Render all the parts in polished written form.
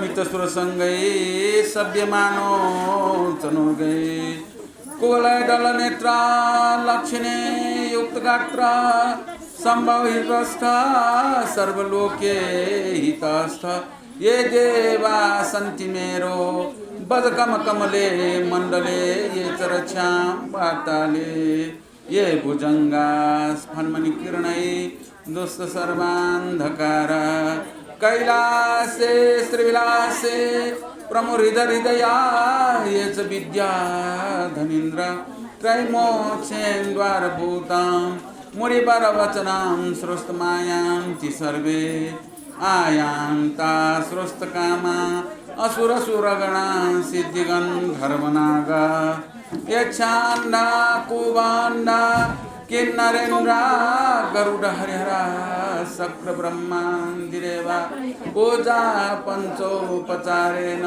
मित्र सुर संगई सभ्य मानो चनु गई कुवलय दल नेत्रा लक्ष्णे युक्त गात्रा संभव हितस्था सर्वलोके हितस्थ ये देवा सन्ति मेरो बदकम कमले मंडले ये चरक्षाम वार्ताले ये भुजंगा स्फन्मणि किरणै दुस्त सर्वान्धकारा कैलासे श्रीविलासे प्रमुरिद हृदया ये च विद्या धनीन्द्र त्रैमोक्षेन्द्वारभूतां मुनिवरवचनां श्रुस्तमायान्ति सर्वे आयान्ता श्रुस्तकामा असुरसुरगणा सिद्धिगन्धर्वनागा यक्षान्ना कुवान्ना किन्नरेन्द्र गरुड हरिहरा शक्र ब्रह्मादिदेवा पूजा पंचोपचारेण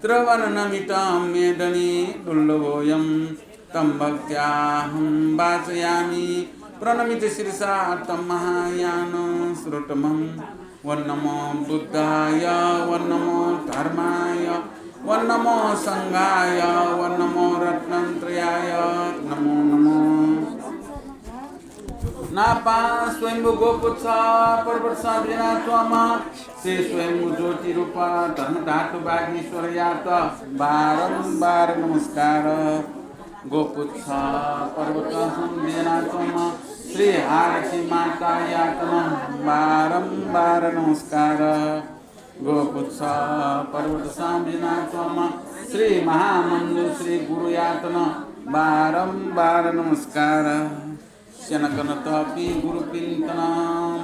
त्रवणनमितं मेदनी दुर्लभोऽयं तं भक्त्याहं वाचयामि प्रणमित शिरसा तं महायान श्रुतमं वन्नमो बुद्धाय वन्नमो धर्माय नमो संघाय व नमो रत्नत्रयाय नमो नमो नापा स्वयंभू गोपुत्स पर्वत साधना त्वमा श्री स्वयंभू ज्योति रूपा धर्म धातु बागेश्वर यात बारंबार नमस्कार गोपुत्स पर्वत साधना त्वमा श्री आरती माता यातना बारंबार नमस्कार गोपुत्स पर्वत साधना त्वमा श्री महामंजु श्री गुरु यातना बारंबार नमस्कार शनकन तपी गुरुपिंतना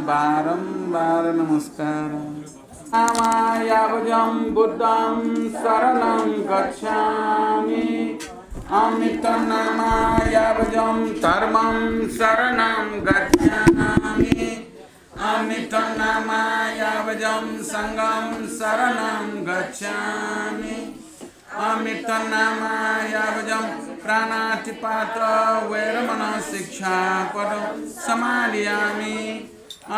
बारंबार नमस्कार नामायावजं बुद्धं शरणं गच्छामि अमृतं नामायावजं धर्मं शरणं गच्छामि अमृतं नामायावजं संघं शरणं गच्छामि अमृतं नामायावजं प्राणातिपात वैरमण शिक्षापदं समादयामि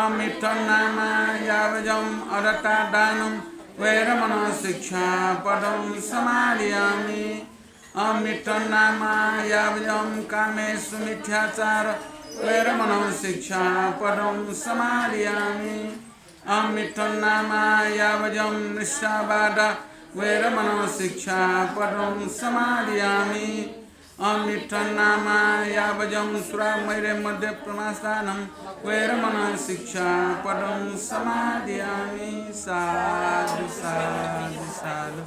अमृतं नामायावजं अरतादानं वैरमण शिक्षापदं समादयामि अमृतं नामायावजं कामेषु मिथ्याचार वैरमण शिक्षापदं समादयामि अमृतं नामायावजं निस्सावाद वैरमण शिक्षापदं समादयामि अमृतं नामायावजं सुरामैरे मध्ये प्रमास्थानं वैरमण शिक्षापदं समादयामि साधु साधु साधु।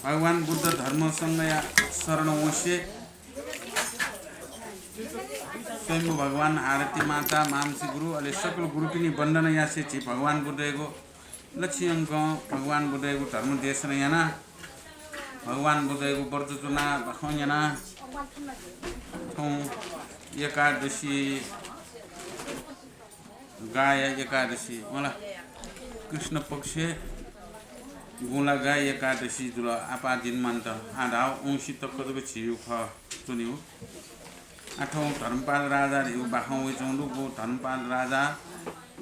भगवान बुद्ध धर्मसँग शरण होसे स्वयं भगवान आरती माता मामसी गुरु अले सकल गुरु पनि बंदन यासे छि भगवान बुद्धको लक्ष्यंक भगवान बुद्धको धर्म देशन याना भगवान बुद्धको वर्तचुना बखौयाना थौं एकादशी गाय एकादशी मला कृष्ण पक्ष गुला गाय एकादशी जुल आपा दिन मान्त आधाव औंसी तक्कदको छिउ ख चुनिउ आठौं धर्मपाल राजा रिउ बाखौं चौंडु गो धर्मपाल राजा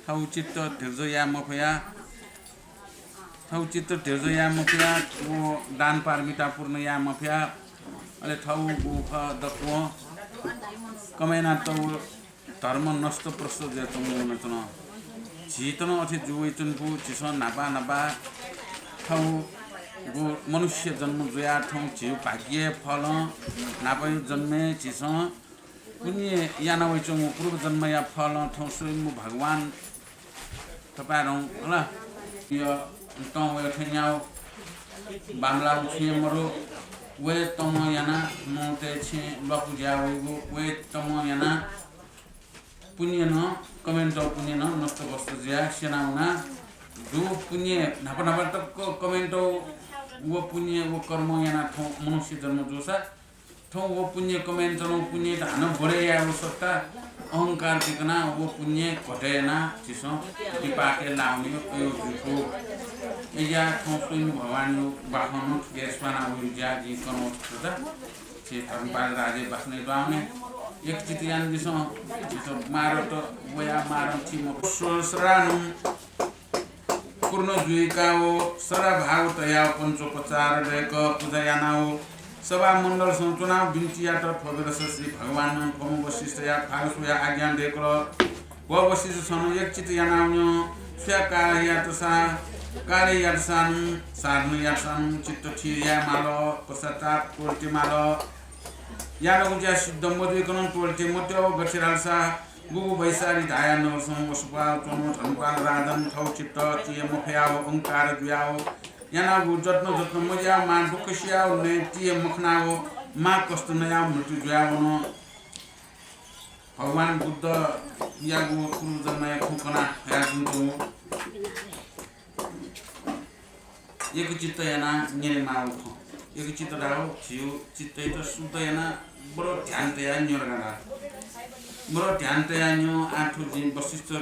थौ चित्त धिर्जया मफया थौ चित्त धिर्जया मफया वो दान पारमिता पूर्ण या मफया अले थौ गो ख दक्व कमेना तौ धर्म नष्ट प्रश्न जे तमु नचन जीतन अथि जुवे चुनको चिस नापा नापा थौ गो मनुष्य जन्म जोया थौ छिउ भाग्य फल नापयो जन्मे चिस पुण्य याना वैचौं पूर्व जन्म या फल थौ स्वयं भगवान तपाईहरु ल यो तौ वे ठन्याउ बांग्ला उछे मरो वे तम याना मोते छे लपु जावेगो वे तम याना पुण्य न कमेन्ट पुण्य न नष्ट वस्तु ज्या सेनाउना जो पुण्य नापा नापा तक कमेन्ट वो पुण्य वो कर्म याना थौ मनुष्य जन्म जोसा थौ वो पुण्य कमेन्ट न पुण्य धान बढे या सत्ता अहंकार दिकना वो पुण्य घटेना चिसो टिपाके लाउने यो जुको या थौ स्वयं भगवान बाखनु गेसपाना उयो जागी कनो छदा छे धर्मपाल राजे बस्ने बाउने एक चितियान दिसो चितो मारो त वया मारो छिमो सोसरानु पूर्ण जुइका हो सरा भाग तया पंचोपचार लेक पूजायाना हो सभा मंडल संचुनाव बिन्तियाट फगरस श्री भगवान कम वशिष्ठ या फागसुया आज्ञा देकर व वशिष्ठ सन एक चित यानाउन्यो स्याकार यातसा कार्य यातसान सार्न यातसान चित्त छिया माल पश्चाताप टोल्टी माल याना उज्या सिद्ध मधुकन टोल्टी मोट्यो गछिरालसा गुगु बैसारी धाया नवसम वसुपाल चोनो धनपाल राजन थौ चित्त चिय मफयाव ओंकार जुयाव याना गु जत्न जत्न मजा मान दुखसियाव ने चिय मखनाव मा कष्ट नया मृत्यु जुयाव न भगवान बुद्ध यागु कुरु जन्मय खुकना या जुन्तो एक चित्त याना नेरे माव एक चित्त दाव छिउ चित्त त शुद्ध याना बडो ध्यान तया न्योरगाडा बडो ध्यान तया न्यो आठो दिन वशिष्ठ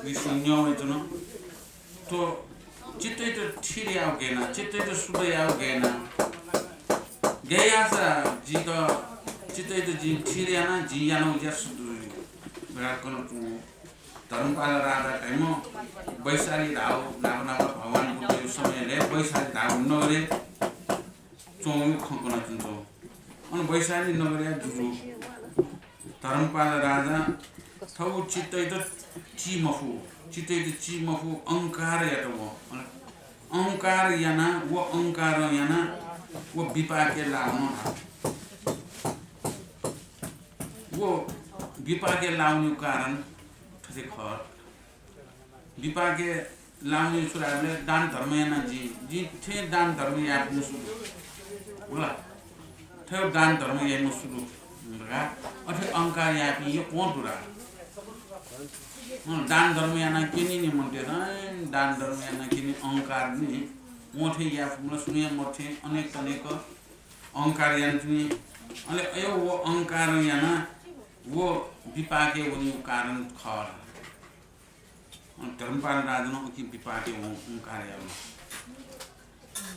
विष्णु वैतन तो चित्त त ठिरियाव गेना चित्त त शुद्ध याव गेना गयासा जी त चित्त त जी ठिरियाना जी याना उज्या शुद्ध बडा कोन धर्मपाल राजा टाइम वैशाली राव नापना भगवान बुद्ध समय ले वैशाली धाउ नगरे चोङ खङ्कन चुन्छौ अनि वैशाली नगरे जुजु धर्मपाल राजा थौ चित्तै त चिमफु अहंकार या तो अहंकार याना वो अहंकार याना वो विपाके लाउनु वो विपाके लाउने कारण ठसे खर विपाके लाउने सुराले दान धर्म याना जी थे दान धर्म या मुसु होला थे दान धर्म या मुसु रगा अथे अहंकार या पि यो कोन दुरा दान धर्म याना किनी नि मन्टे दान धर्म याना किनी अहंकार नि मोठे या फुमला सुनिया मोठे अनेक अहंकार याना नि अले अयो वो अहंकार याना वो विपाके उनी कारण खर धर्मपाल राजा न कि विपाके अहंकार या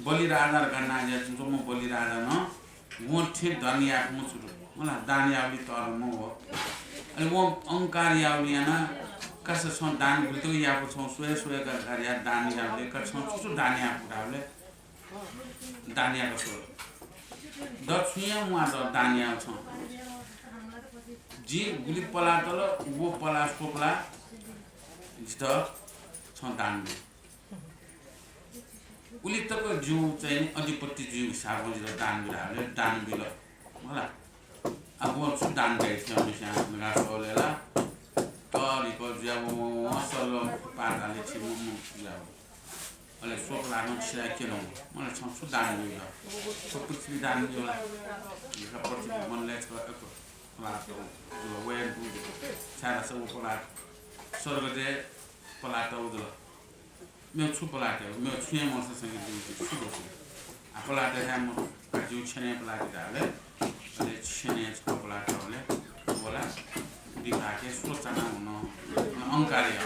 बलि राजा गन्ना या जुम बलि राजा न मोठे धन या मुसुरु मला दान यावली तरम हो अनि वो अहंकार यावली याना कस छ दान गुल्तो याको छ सोय का कार्य दान यावले कस छ दान या पुरावले दान या कसो दक्षिण मुआ द दान या छ जी गुली पला तल वो पला सोपला जित छ दान उली तक जु चाहिँ अधिपति जु हिसाबले जित दान बिराले दान बिल होला अब वो छु दान गए थियो मिसा नगा सोलेला तरिको ज्याउ असल पाराले छिमु जाउ अले सोपला न छिरा केनो मलाई छ दान बिल सब पृथ्वी दान बिल का पृथ्वी मनले छ पलाटो जो वेन बु छारा सब पलाट स्वर्गदे पलाटो जो meu छु पलाटे meu छुए म सँग दिन्छु छु आ पलाटे हम काजु छने पलाटे डाले अले छने छ पलाटोले बोला विभागे सोचना हुन अहंकार्य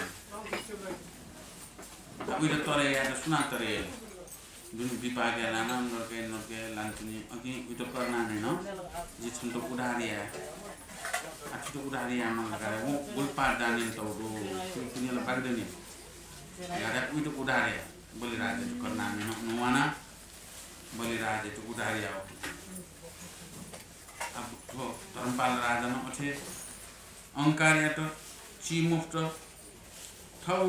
उइले तरे या सुना तरे जुन विभागे लाना नर्के लान्थुनी अघि उइतो करना हैन जे छन त उडारिया आछि त उडारिया मन लगाए वो गुलपा दानिन त दो कुनीले बागदनी यार उइतो उडारे बलिराज करना हैन नुवाना बलिराज त उडारिया अब तो धर्मपाल राजा न अथे अहंकार या त चिमुक्त थौ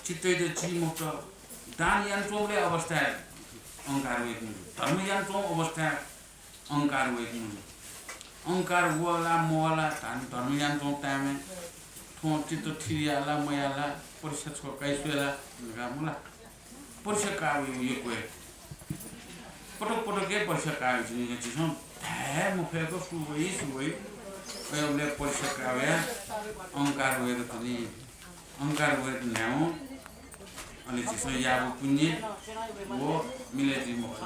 चित्तै त चिमुक्त दान यन्त्रले अवस्था अहंकार वेक धर्म यन्त्र अवस्था अहंकार वेक अहंकार वाला मोला धर्म यन्त्र टाइम थो चित्त थियाला मयाला परिषद छ कैसुला गामुला परिषद का यो कोइ पटक के परिषद का जुन छिसम हे मुखेको सुवै अहिले परिषद का भए अहंकार वेक पनि अहंकार वेक न्याउ अनि छिसो याबु पुन्ने वो मिले दि मुख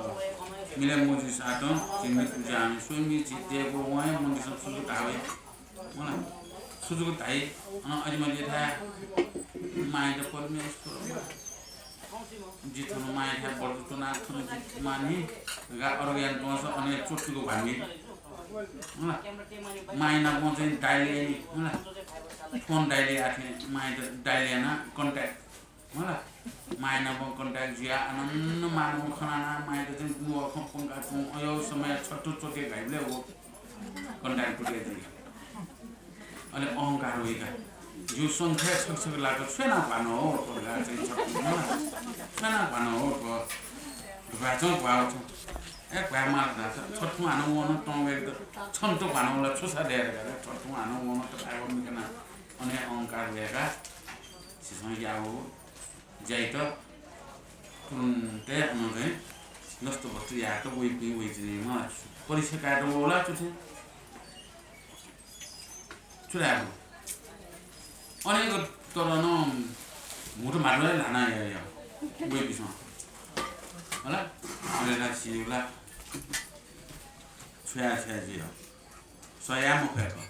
मिले मोजु सातो तिमी पूजा हामी सोमी जितेको वहाँ मन्दिर सब सुजु तावे मलाई सुजुको ताई अनि मैले थाहा माइदा परमेश्वर जितनु माया था बढ्दो नाथनु मानि गा अरगान पस अनि चोटुको भामी माइना म चाहिँ डाइले फोन डाइले आथे माइदा डाइलेना कन्ट्याक्ट होला माइना म कन्ट्याक्ट जिया आनन्द मानव खनाना माइदा चाहिँ बुवा खपंगा छु अयो समय छट्टु चोके गाइले हो कन्ट्याक्ट पुटे दि अनि अहंकार होइगा जो संख्या सक्छक लाग्छ छैन भानो हो तोला चाहिँ छैन भानो हो तो भाचो भाउ छ एक भाइ मार दाछ छट्टु हानु मन टंगे छन्तो भानोला छुसा देर गरे छट्टु हानु मन त आयो मिकना अनि अहंकार भएका सिसमा याउ जाइत तुन्ते अनुले नस्तो बस्तु या त वइ पि वइ चाहिँ म परीक्षा काटो होला चुथे चुरायो अनेक तर न मुटु मार्दै लाना या वइ पिसमा होला अलेला सिउला छुया जियो सया मुखेको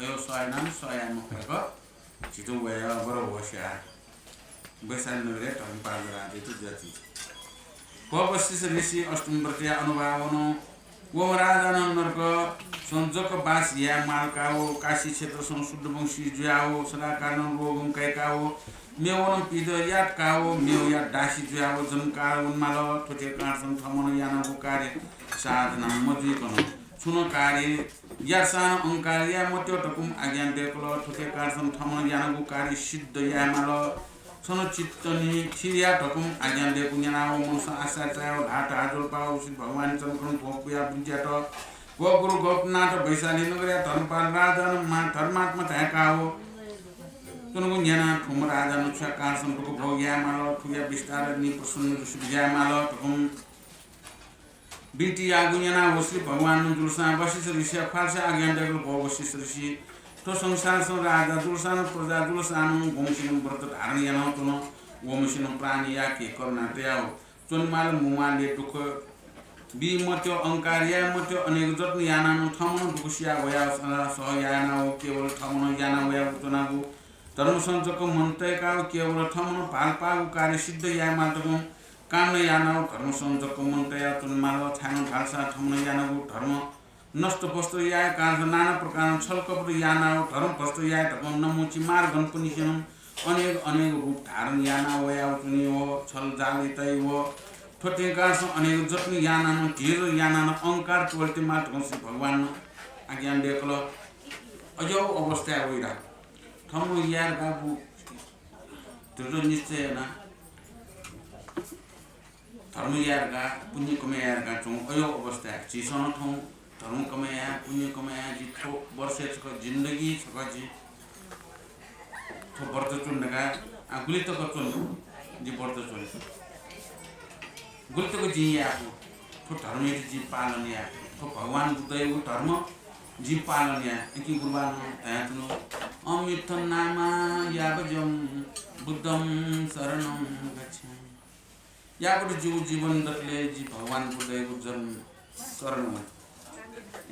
अयो सया मुखेको छिटो गयो बरो होस्या बैसाल नगरे धर्मपाल राजे त जति पवस्ति ऋषि अष्टमवर्तीय अनुभावनो वो राजा नरक संजक बास या मालकाओ काशी क्षेत्र संशुद्ध वंशी जुयाओ सदाकारण रोगम कैकाओ मेवोन पिद यात काओ मेव यात डासी जुयाओ जनकार उन्माल ठोटे काँसन थमन यानाको कार्य साधना मजुइकन सुनो कार्य या सान अंकार या मत्यो टकुम आज्ञान देखलो ठोटे काँसन थमन यानाको कार्य सिद्ध या माल सोनो चित्तनी छिरिया टकुम आज्ञान देखु यानाओ मुसा आशा चायो घाट हाजोल पाओ श्री भगवान चंद्रकन भोपुया बुझ्याट गो गुरु गोपनाथ वैशाली नगरिया धर्मपाल राजन मा धर्मात्मा थाकाओ तुनुगु न्याना ठुम राजा नुक्षा कारसन टुकु भोग्या माल ठुया विस्तार नि प्रसन्न जुसुग्या माल टकुम बिन्ती आगु न्याना वसली भगवान जुलसा वशिष्ठ ऋषि फाल्सा आज्ञान देखल भो वशिष्ठ ऋषि तो संसार सं राजा जुलसान प्रजा जुलसान गोमसिन व्रत धारण याना तुन गोमसिन प्राणी या के करुणा त्याओ चुनमाल मुमाले टुक बी मत्यो अंकार या मत्यो अनेक जत्न याना थमन दुकुसिया वया सह याना केवल थमन याना वया तुनागु धर्म संचको मन्तयका केवल थमन पाल्पागु कार्य सिद्ध या मातको काम याना धर्म संचको मन्तया तुनमाल छानो भाषा थमन यानागु धर्म नष्ट वस्तु या कारण नाना प्रकार छलकपट याना धर्म वस्तु या धर्म नमुची मार गणपनिसन अनेक अनेक रूप धारण याना वया तुनि हो छल जालितै हो ठोटेका अनेक जत्न याना घेर याना अंकार टोल्टे मात्र श्री भगवान आज्ञा देखल अजो अवस्था होइरा थमु यार बाबु त्यो निश्चय ना धर्म यारगा पुण्य कमे यारगा चों अयो अवस्था चिसन थौ धर्म कमाया पुण्य कमाया जी थो वर्षे छ जिंदगी छ जी थो व्रत चुन्नगा गुली त चुन जी व्रत चुन गुली त जी आफु थो धर्म जी पालन या थो भगवान बुद्धको धर्म जी पालन या कि गुरुबान त्यातनो अमृत नामा यावजम बुद्धम शरणम गच्छामि याबाट जीव जीवन दटले जी भगवान बुद्धको जन्म शरण हो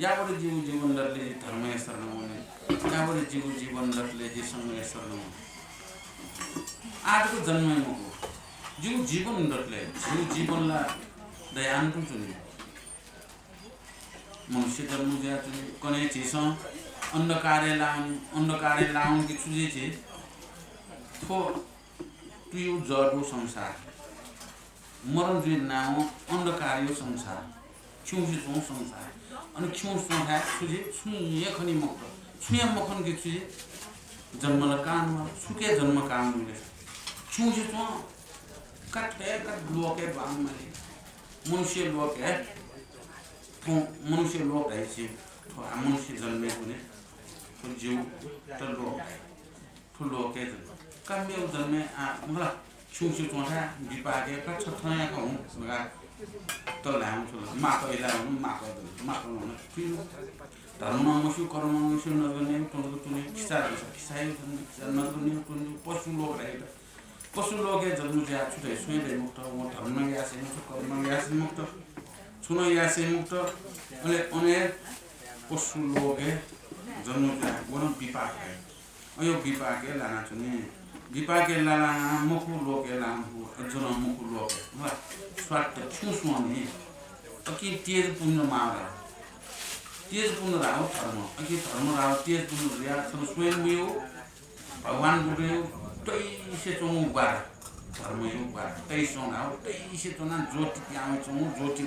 याबाट जीव जीवन दटले जी धर्म शरण हुने याबाट जीव जीवन दटले जी समय शरण हो आजको जन्मै म हो जीव जीवन दटले जीव जीवनलाई दयान्तु चुनि मनुष्य जन्म दिया चुनि कने चिस अंधकारे लाउन की चुजे चे थो तुयु जडो संसार मरण जुन नाउ अंधकारियो संसार छुसी छौ संसार अनि छौ सोहा छुजे छुये खनि मक्त छुया मखन के छुजे जन्म ल काम सुके जन्म काम मिले छुजे छौ कटे कट लोके बांगले मनुष्य लोक है तो मनुष्य लोक है छि तो मनुष्य जन्मे हुने तो जीव तो लोक तो लोके कम्मे जन्मे आ मला छुसी छौहा बिपाके का छथया का हुँ मगा तो लाम छ माको इला माको फिर धर्म मसु कर्म मसु नगर्ने टोलको तुने खिसार खिसाइ नगर्ने टोलको पशु लोक रहेको पशु लोके जन्म ज्या छुटे सुइले मुक्त म धर्म यासे मुक्त कर्म यासे मुक्त छुनो यासे मुक्त अनि अनेक पशु लोके जन्म ज्या वन विपाक है अयो विपाके लाना छुने विपाके लाना मुखु लोके लामु जन मुखु लोके म स्वार्थ छुस्मने अकि तेज पुण्य मारा तेज पुण्य राव धर्म अकि धर्म राव तेज पुण्य रिया छन स्वयं यो भगवान बुढे तैसे चों बार धर्म यो बार तैसो नाउ तैसे चोना ज्योति प्याउ चों ज्योति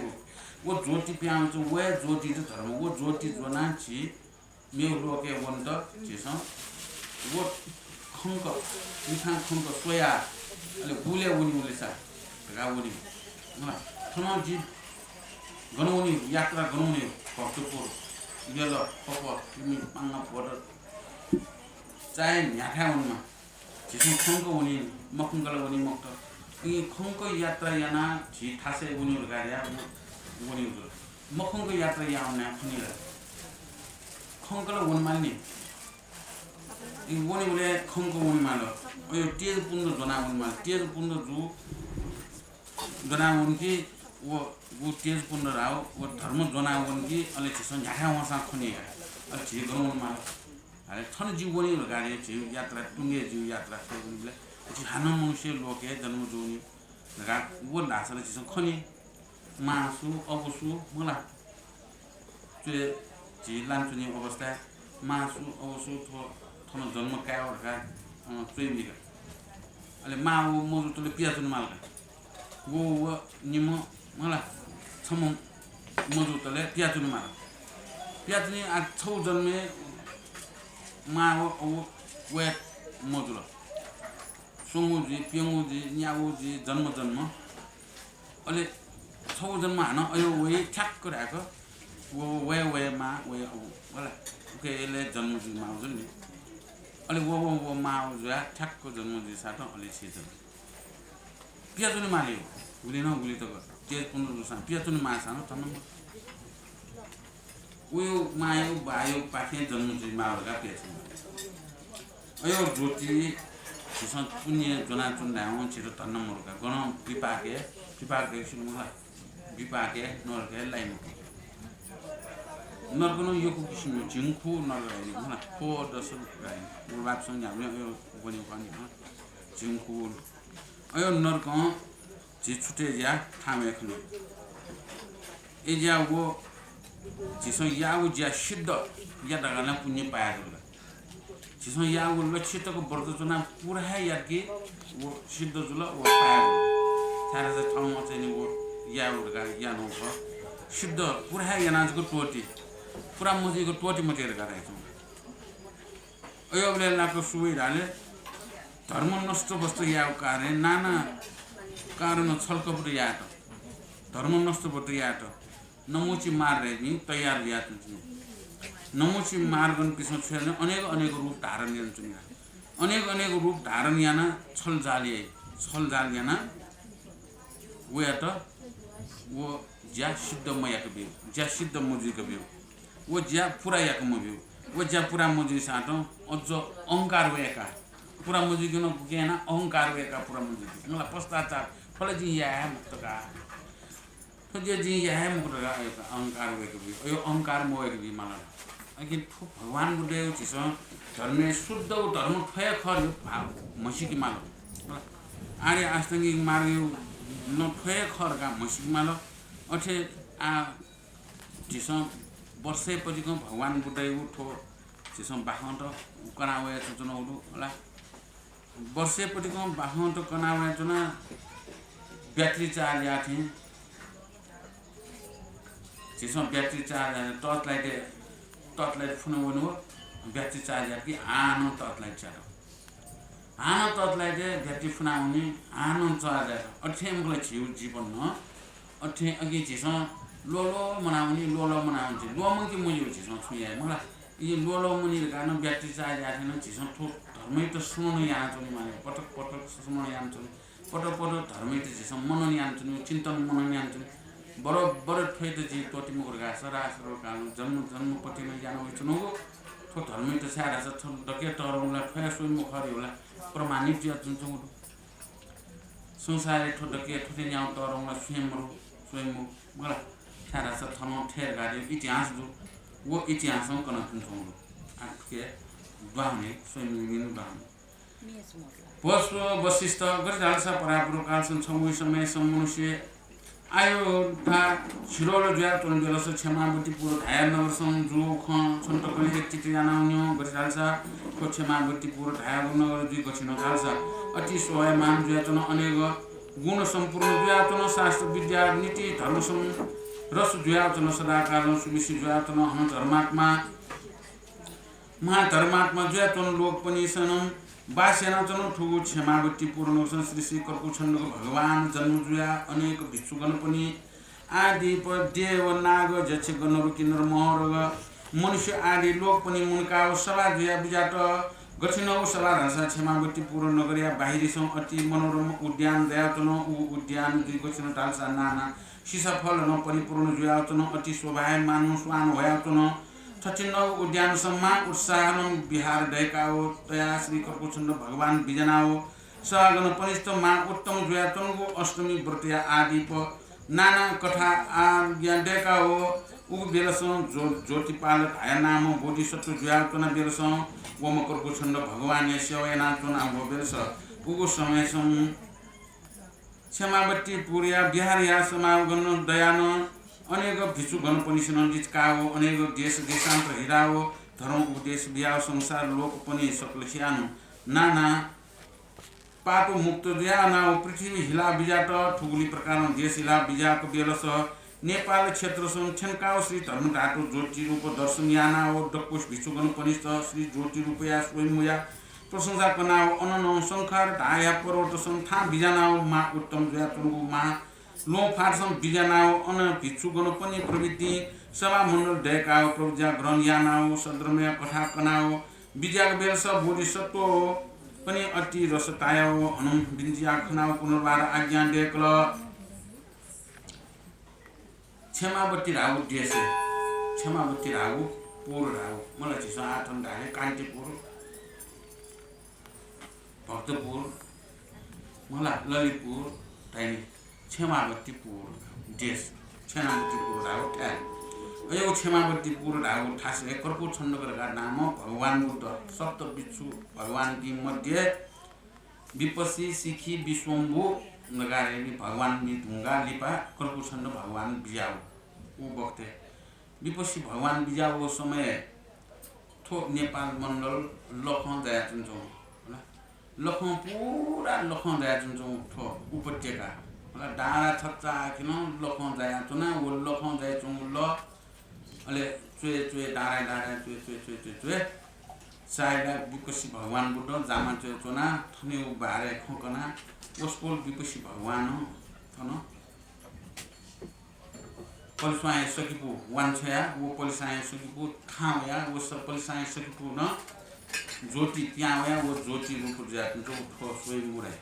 वो ज्योति प्याउ चों वे ज्योति धर्म वो ज्योति जोना छि मेउ लोके वन्त छिस वो खंक मिठा खंक सोया अले बुले उनी सा गाउनी न थनो जी गनौनी यात्रा गनौनी भक्तपुर गेल पप तिमी पांगा पड चाहे न्याखा उनमा छिसु खंक उनी मखंगल उनी मक्त इ खंक यात्रा याना झि थासे उनी गाया उनी मखंग यात्रा याउना खनि खंकल उनमानि इ उनी उले खंक उनमाल यो तेज पुण्य जना उनमा तेज पुण्य जु जना उनकी वो तेज पुण्य राव वो धर्म जना उनकी अले छिसन न्याखा वसा खनि अ झि गनौनमा अरे थन जीवनी गाडी जीव यात्रा टुंगे जीव यात्रा उनले हाना मनुष्य लोके जन्म जोनी गा वो नासले छिसन खनि मासु अबसु मला त्यो जी लान्छुनी अवस्था मासु अबसु थो थन जन्म कायरका त्रिमिका ale ma wo mo to le piatu malga wo ni mo mala chamo mo to le piatu mal piatu ni a chou janme ma wo we mo to sunguji pyonguji nyaguji janma ale chou janma na ayo we thak ko ra ko wo we ma we wala okay le janmuji ma juni ale wo ma ja thak ko janmuji sa to ale chi to piatu ni mali guli no guli to ko je punu sa piatu ni ma sa no tanam wo ma yo ba yo pa ke janmuji ma ga piatu ayo roti 지선 분이 전화 좀 나온 지도 tanam 모르가 거는 비파게 신무가 비파게 너게 라임 너거는 요구 기신요 증쿠 너게 하나 포더스 라임 물밥선 냐면 요 보니 관이 증쿠 아요 너거 지추테야 탐에 큰 이제하고 지선 야고 지야 시더 야다가나 분이 빠야 지선 야고 लक्षित को बर्दजना पूरा है यार कि वो सिद्ध जुला वो पाया सारा से ठाउँमा चाहिँ नि वो याउरगा यानो भ सिद्ध पूरा है यानाजको टोटी पूरा मुजीको टोटी मटेर गराएको अयोबले लाको सुविधाले धर्म नष्ट वस्तु याउ कार्य नाना कारण छलकपट याट धर्म नष्ट वस्तु याट नमुची मार रेमी तयार यात नमुची मार्गन पिछो छेल्ने अनेक रूप धारण गर्छन् अनेक रूप धारण याना छल जालियाना वो या त वो ज्या सिद्ध मयाको बिउ ज्या सिद्ध मुजीको बिउ वो ज्या पुरा याको बिउ वो ज्या पुरा मुजी साथ अझ अहंकार वेका पुरा मुजी किन पुगेन अहंकार वेका पुरा मुजी मलाई पश्चाताप फले जी या है मुक्तका तो जे जी या है मुक्तका अहंकार वेको बिउ यो अहंकार मोएको बिउ मलाई अघि भगवान गुरुदेव छिसो धर्म शुद्ध धर्म फय खर्यो मसिकी मालो आर्य आष्टाङ्गिक मार्ग न फय खरका मसिकी मालो अठे आ छिसो वर्षेपछिको भगवान गुरुदेव ठो छिसो बाखन्त कनावे चुनौडु होला वर्षेपछिको बाखन्त कनावे चुना ब्याट्री चार्ज याथे छिसो ब्याट्री चार्ज टर्च लाइट फुनाउनु ब्याट्री चार्ज कि आनो टर्च लाइट चार्ज आनो टर्च लाइट ब्याट्री फुनाउने आनो चार्ज अठे मलाई छिउ जीवन न अठे अघि छिसो लोलो मनाउने लोमो कि मुनि छिसो छुया मलाई यो लोलो मुनि गानो ब्याट्री चार्ज आथेन छिसो ठो धर्मै त सुन्नु यान चुनि माने पटक सुन्नु यान चुनि पटक धर्मै त छिसो मनन यान चुनि चिन्तन मनन यान चुनि बरोबर ठेट जी टोटी मुर्गा सरासरो कानु जन्म पटिमा जानु चुनुगो ठो धर्मै त सारा छ ठो डके टरौला ठया सोइ मुखरी होला प्रमाणित ज्या जुन्छौ संसारे ठो डके ठोते न्याउ टरौला स्वयं मलाई सारा छ थनो ठेर गाडी इतिहास दु वो इतिहास कन जुन्छौ आके दुआउने स्वयं मिनु दुआउने पशु वशिष्ठ गरिहाल्छ परापुर कालसन छौँ समय मनुष्य आयो था छिरोलो ज्या तुन बेलस क्षमावती पुर धाया नगरसं जो ख छन्तकले चित्र जानाउन्यो गरिहाल्छ को क्षमावती पुर धाया नगर दुई गछिन खाल्छ अति सोय मान ज्यातन अनेक गुण सम्पूर्ण ज्यातन शास्त्र विद्या नीति धर्म रस ज्यातन सदाकाल सुविशि ज्यातन हम धर्मात्मा महाधर्मात्मा ज्यातन लोक पनि सनम बासेना जन ठुगु क्षमावती पूर्ण श्री कर्कु छन्दको भगवान जन्मजुया अनेक भिक्षुगण पनि आदि देव नाग जक्ष गणरु किन्नर महरग मनुष्य आदि लोक पनि मुनकाव सभा जुया बुजाट गठिनौ सभा रसा क्षमावती पूर्ण नगरिया बाहिरीसं अति मनोरम उद्यान दयातन उद्यान दुई गठिन टाल्सा नाना सीसाफल न परिपूर्ण जुयातन अति शोभाय मानु स्वान भयातन छचिन्नौ उद्यान सम्मा उत्साहन बिहार दैकाओ तया श्री कर्कुछन्द भगवान बिजनाओ सगन पनिष्ठ मा उत्तम जुयातनको अष्टमी व्रतया आदि प नाना कथा आज्ञा दैकाओ उ बेलसं ज्योतिपाल धाया नाम बोधिसत्व जुयातना बेलसं वम कर्कुछन्द भगवान सेवयना चुना हो बेलस उगु समय सं क्षमावती पुरिया बिहारिया समागन दयान अनेक भिक्षुगण पनि सन जिचकाओ अनेक देशान्तर हिराओ धर्म उपदेश बिहाव संसार लोक पनि सकल खियानो नाना पातो मुक्त दिया नाउ पृथ्वी हिला बिजाट ठुगुली प्रकार देश हिला बिजाको बेलस नेपाल क्षेत्र छेन्काओ श्री धर्म ढाटो ज्योति रूप दर्शन याना हो डक्कुस भिचुगन पनिष्ठ श्री ज्योति रूपया स्वयंमुया प्रशंसा कनाओ अनन संखार ढाया पर्वत संथा बिजानाओ मा उत्तम जया तुंगु मा लो फारसम बिजानाओ अन भिचुगन पनि प्रवृत्ति सभा मण्डल डेकाओ प्रवृत्ति ग्रहण यानाओ सद्रमय कथा कनाओ बिजाक बेलस बोधिसत्व पनि अति रसतायो हनुम बिन्जिया खनाओ पुनर्बार आज्ञा डेकल क्षमावती राहु देशे क्षमावती राहु पुर राहु मलाई चिसो आठन ढाले कान्तिपुर भक्तपुर मलाई ललितपुर ताइनी क्षमावतीपुर देश क्षमावतीपुर राहु ठ्याक यो क्षमावतीपुर राहु ठासे कर्पू छन्दगरका नाम भगवान बुद्ध सप्त बिच्छु भगवान ती मध्ये विपसी सिखी विश्वम्भु नगारेली भगवान ढुङ्गा लिपा कर्पू छन्द भगवान बिजाउ ऊ बक्ते विपसी भगवान बिजाउ समय थो नेपाल मण्डल लखन दया चुन्छौँ लखन पुरा लखन दया चुन्छौँ थो उपत्यका डाँडा छच्चा किन लखन दया चुना वो लखन दया चुङ ल अले चुए चुए डाँडा डाँडा चुए चुए चुए चुए चुए साइडा विपसी भगवान बुद्ध जामा चुए चुना थने बारे खोकना उसको विपसी भगवान थन पलिसाए सकिपु वान्छया वो पलिसाए सकिपु थाया वो सब पलिसाए सकिपु न ज्योति त्याया वो ज्योति रूप जात जो ठो सोइ मुरे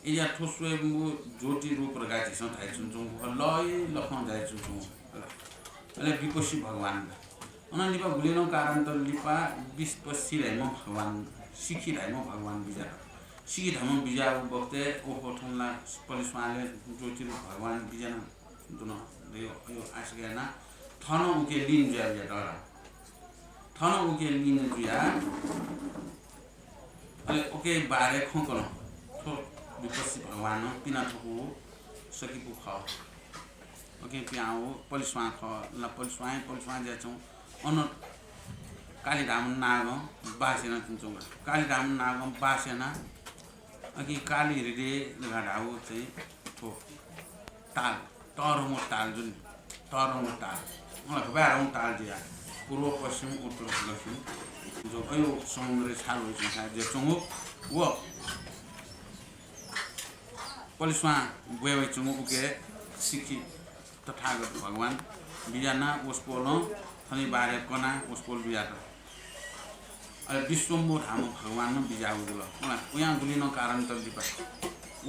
इया ठो सोइ मु ज्योति रूप रगाति स थाइ छुन्छौ लय लखन जाय छुन्छौ अले विपसी भगवान अन लिपा भुलेनो कारण त लिपा विपसी रै म भगवान सिखी रै म भगवान बिजा सिखी धर्म बिजा बक्ते ओहो ठनला पलिसाले ज्योति रूप भगवान बिजा दुन यो आसगेना थन उके लिन ज्या डरा थन उके लिन ज्या अले ओके बारे खोकन थो विपसी भगवान पिना थको सकिपु ख ओके पियाओ पलिसवा ख ल पलिसवा ज्याछौ अन कालीराम नाग बासेना चुन्छौ कालीराम नाग बासेना अघि काली हृदय लगाडाउ चाहिँ थो ताल तरमो ताल जुन तरमो ताल मलाई बाह्रौं ताल दिया पूर्व पश्चिम उत्तर दक्षिण जो अयो समुद्र छाल छ जे चंगु वो पलिसवा गयो चंगु उके सिखी तथागत भगवान बिजाना उसपोलो थनी बारे कना उसपोल बिजात अरे विश्वम्भु धाम भगवान न बिजाउ दुल उहाँ गुलिनो कारण त दिपा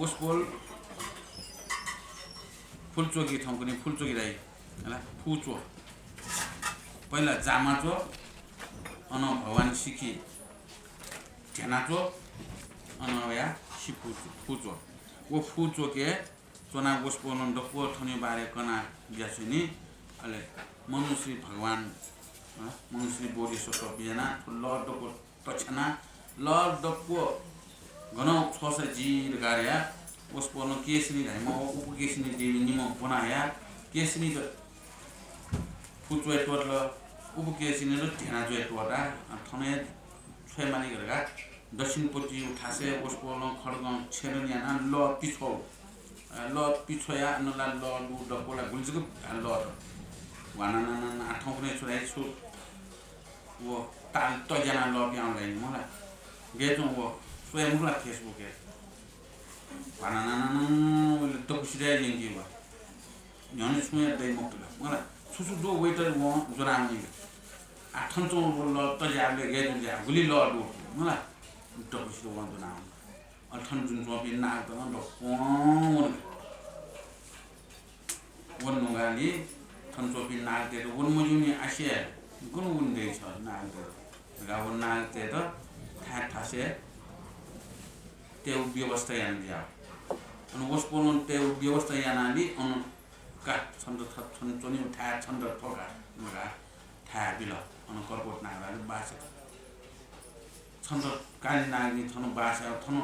उसपोल फुलचोकी ठाउँ कुनै फुलचोकी राई हैन फुचो पहिला जामाचो अन भगवान सिखी झेनाचो अन या सिफुचो फुचो वो फुचो के चोना उसपोल डक्को थनी बारे कना बियासुनी अले मनुश्री भगवान मनुश्री बोधिसत्व बिजना लडको तछना लडको घन छस जीर गार्या उसपोल केसनी धाइम उपकेसनी देवी निम बनाया केसनी त फुचो टोटल उपकेसनी र ढेना जो टोटा थने छयमानी गरेका दक्षिणपट्टि उठासे उसपोल खड्ग छेरनियाना ल पिछो ल पिछोया नला ल लु डकोला गुल्जको ल वानाना आठौं कुनै छोराइ छु वो ताल त जना ल प्याउलाई मलाई गेजो वो स्वयंमुला फेसबुक हे वानाना ले त कुसिरा लिङ्गी वा न्याने सुया दै मक्तला मलाई सुसु दो वेटर वो जोरानी आठौं ल त जाले गेजो जा गुली ल दु मलाई त कुसिरा वा जोना अठन जुन जोबि नाग त न वन नगाली थन्चोपी नाग ते वन मजुनी आसे गुन गुन्दै छ नाग ते गाउन नाग ते त ठा ठासे त्यो व्यवस्था यान दिया अनि उसपोलन त्यो व्यवस्था यानाली अन का छन्द थन्चोनी ठा छन्द ठोका नगा ठा बिल अन करकोट नागले बासे छन्द काली नागनी थन बासे थन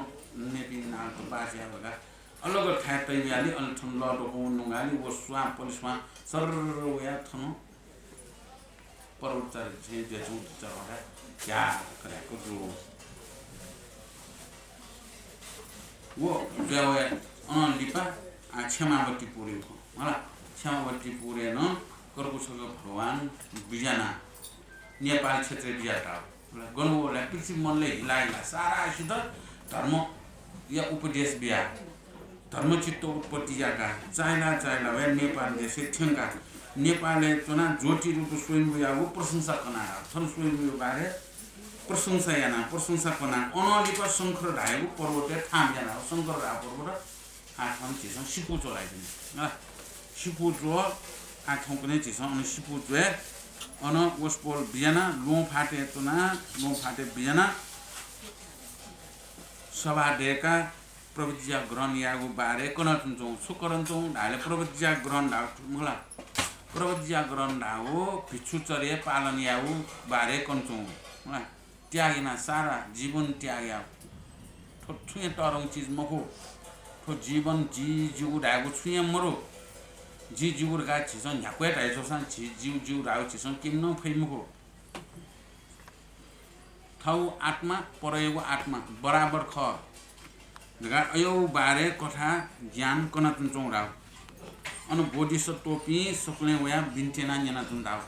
नेपी नाग त बासे भगा अलग ठाय तैयाली अन थन लडको नगाली वो स्वा पुलिसमा सर्वया थन पर्वतर जे जे जुट चढा क्या गरेको जो वो ज्यावे अन लिपा क्षमावती पुरे हो मलाई क्षमावती पुरे न कर्कुशको भगवान बिजना नेपाली क्षेत्र बिहाटा गर्नुलाई पृथ्वी मनले हिलाइला सारासित धर्म या उपदेश बिहा धर्मचित्त उत्पत्ति जाका चाइला वे नेपाल देश ठेंगा नेपालले चुना ज्योति रूप स्वयं यावो प्रशंसा कना थन स्वयं बारे प्रशंसा कना अनलिपा शंकर ढाएको पर्वते थाम जाना शंकर ढा पर्वत आठम चिसं सिपु चलाइदिने सिपु जो आठौं पनि चिसं अनि सिपु जो अन ओस्पोल बियाना लो फाटे बियाना सभा डेका प्रविज्या ग्रहण यागु बारे कनचौ सुकरन्छौ ढाले प्रविज्या ग्रहण ढा मला प्रविज्या ग्रहण ढाओ भिक्षु चर्य पालन याउ बारे कन्छौ मला त्यागिना सारा जीवन त्याग्या ठुए तरङ चीज मको ठो जीवन जी जिउ ढागु छुए मरो जी जिउ गा छिसन झ्याक्वे ढाइ जोसान छि जिउ ढाउ छिसन किन्न फैमुको थाउ आत्मा परयोग आत्मा बराबर ख जगा अयो बारे कथा ज्ञान कनतन चौराव अनु बोधिसत्व पि सकले वया बिन्तेना न्याना तुन्दाव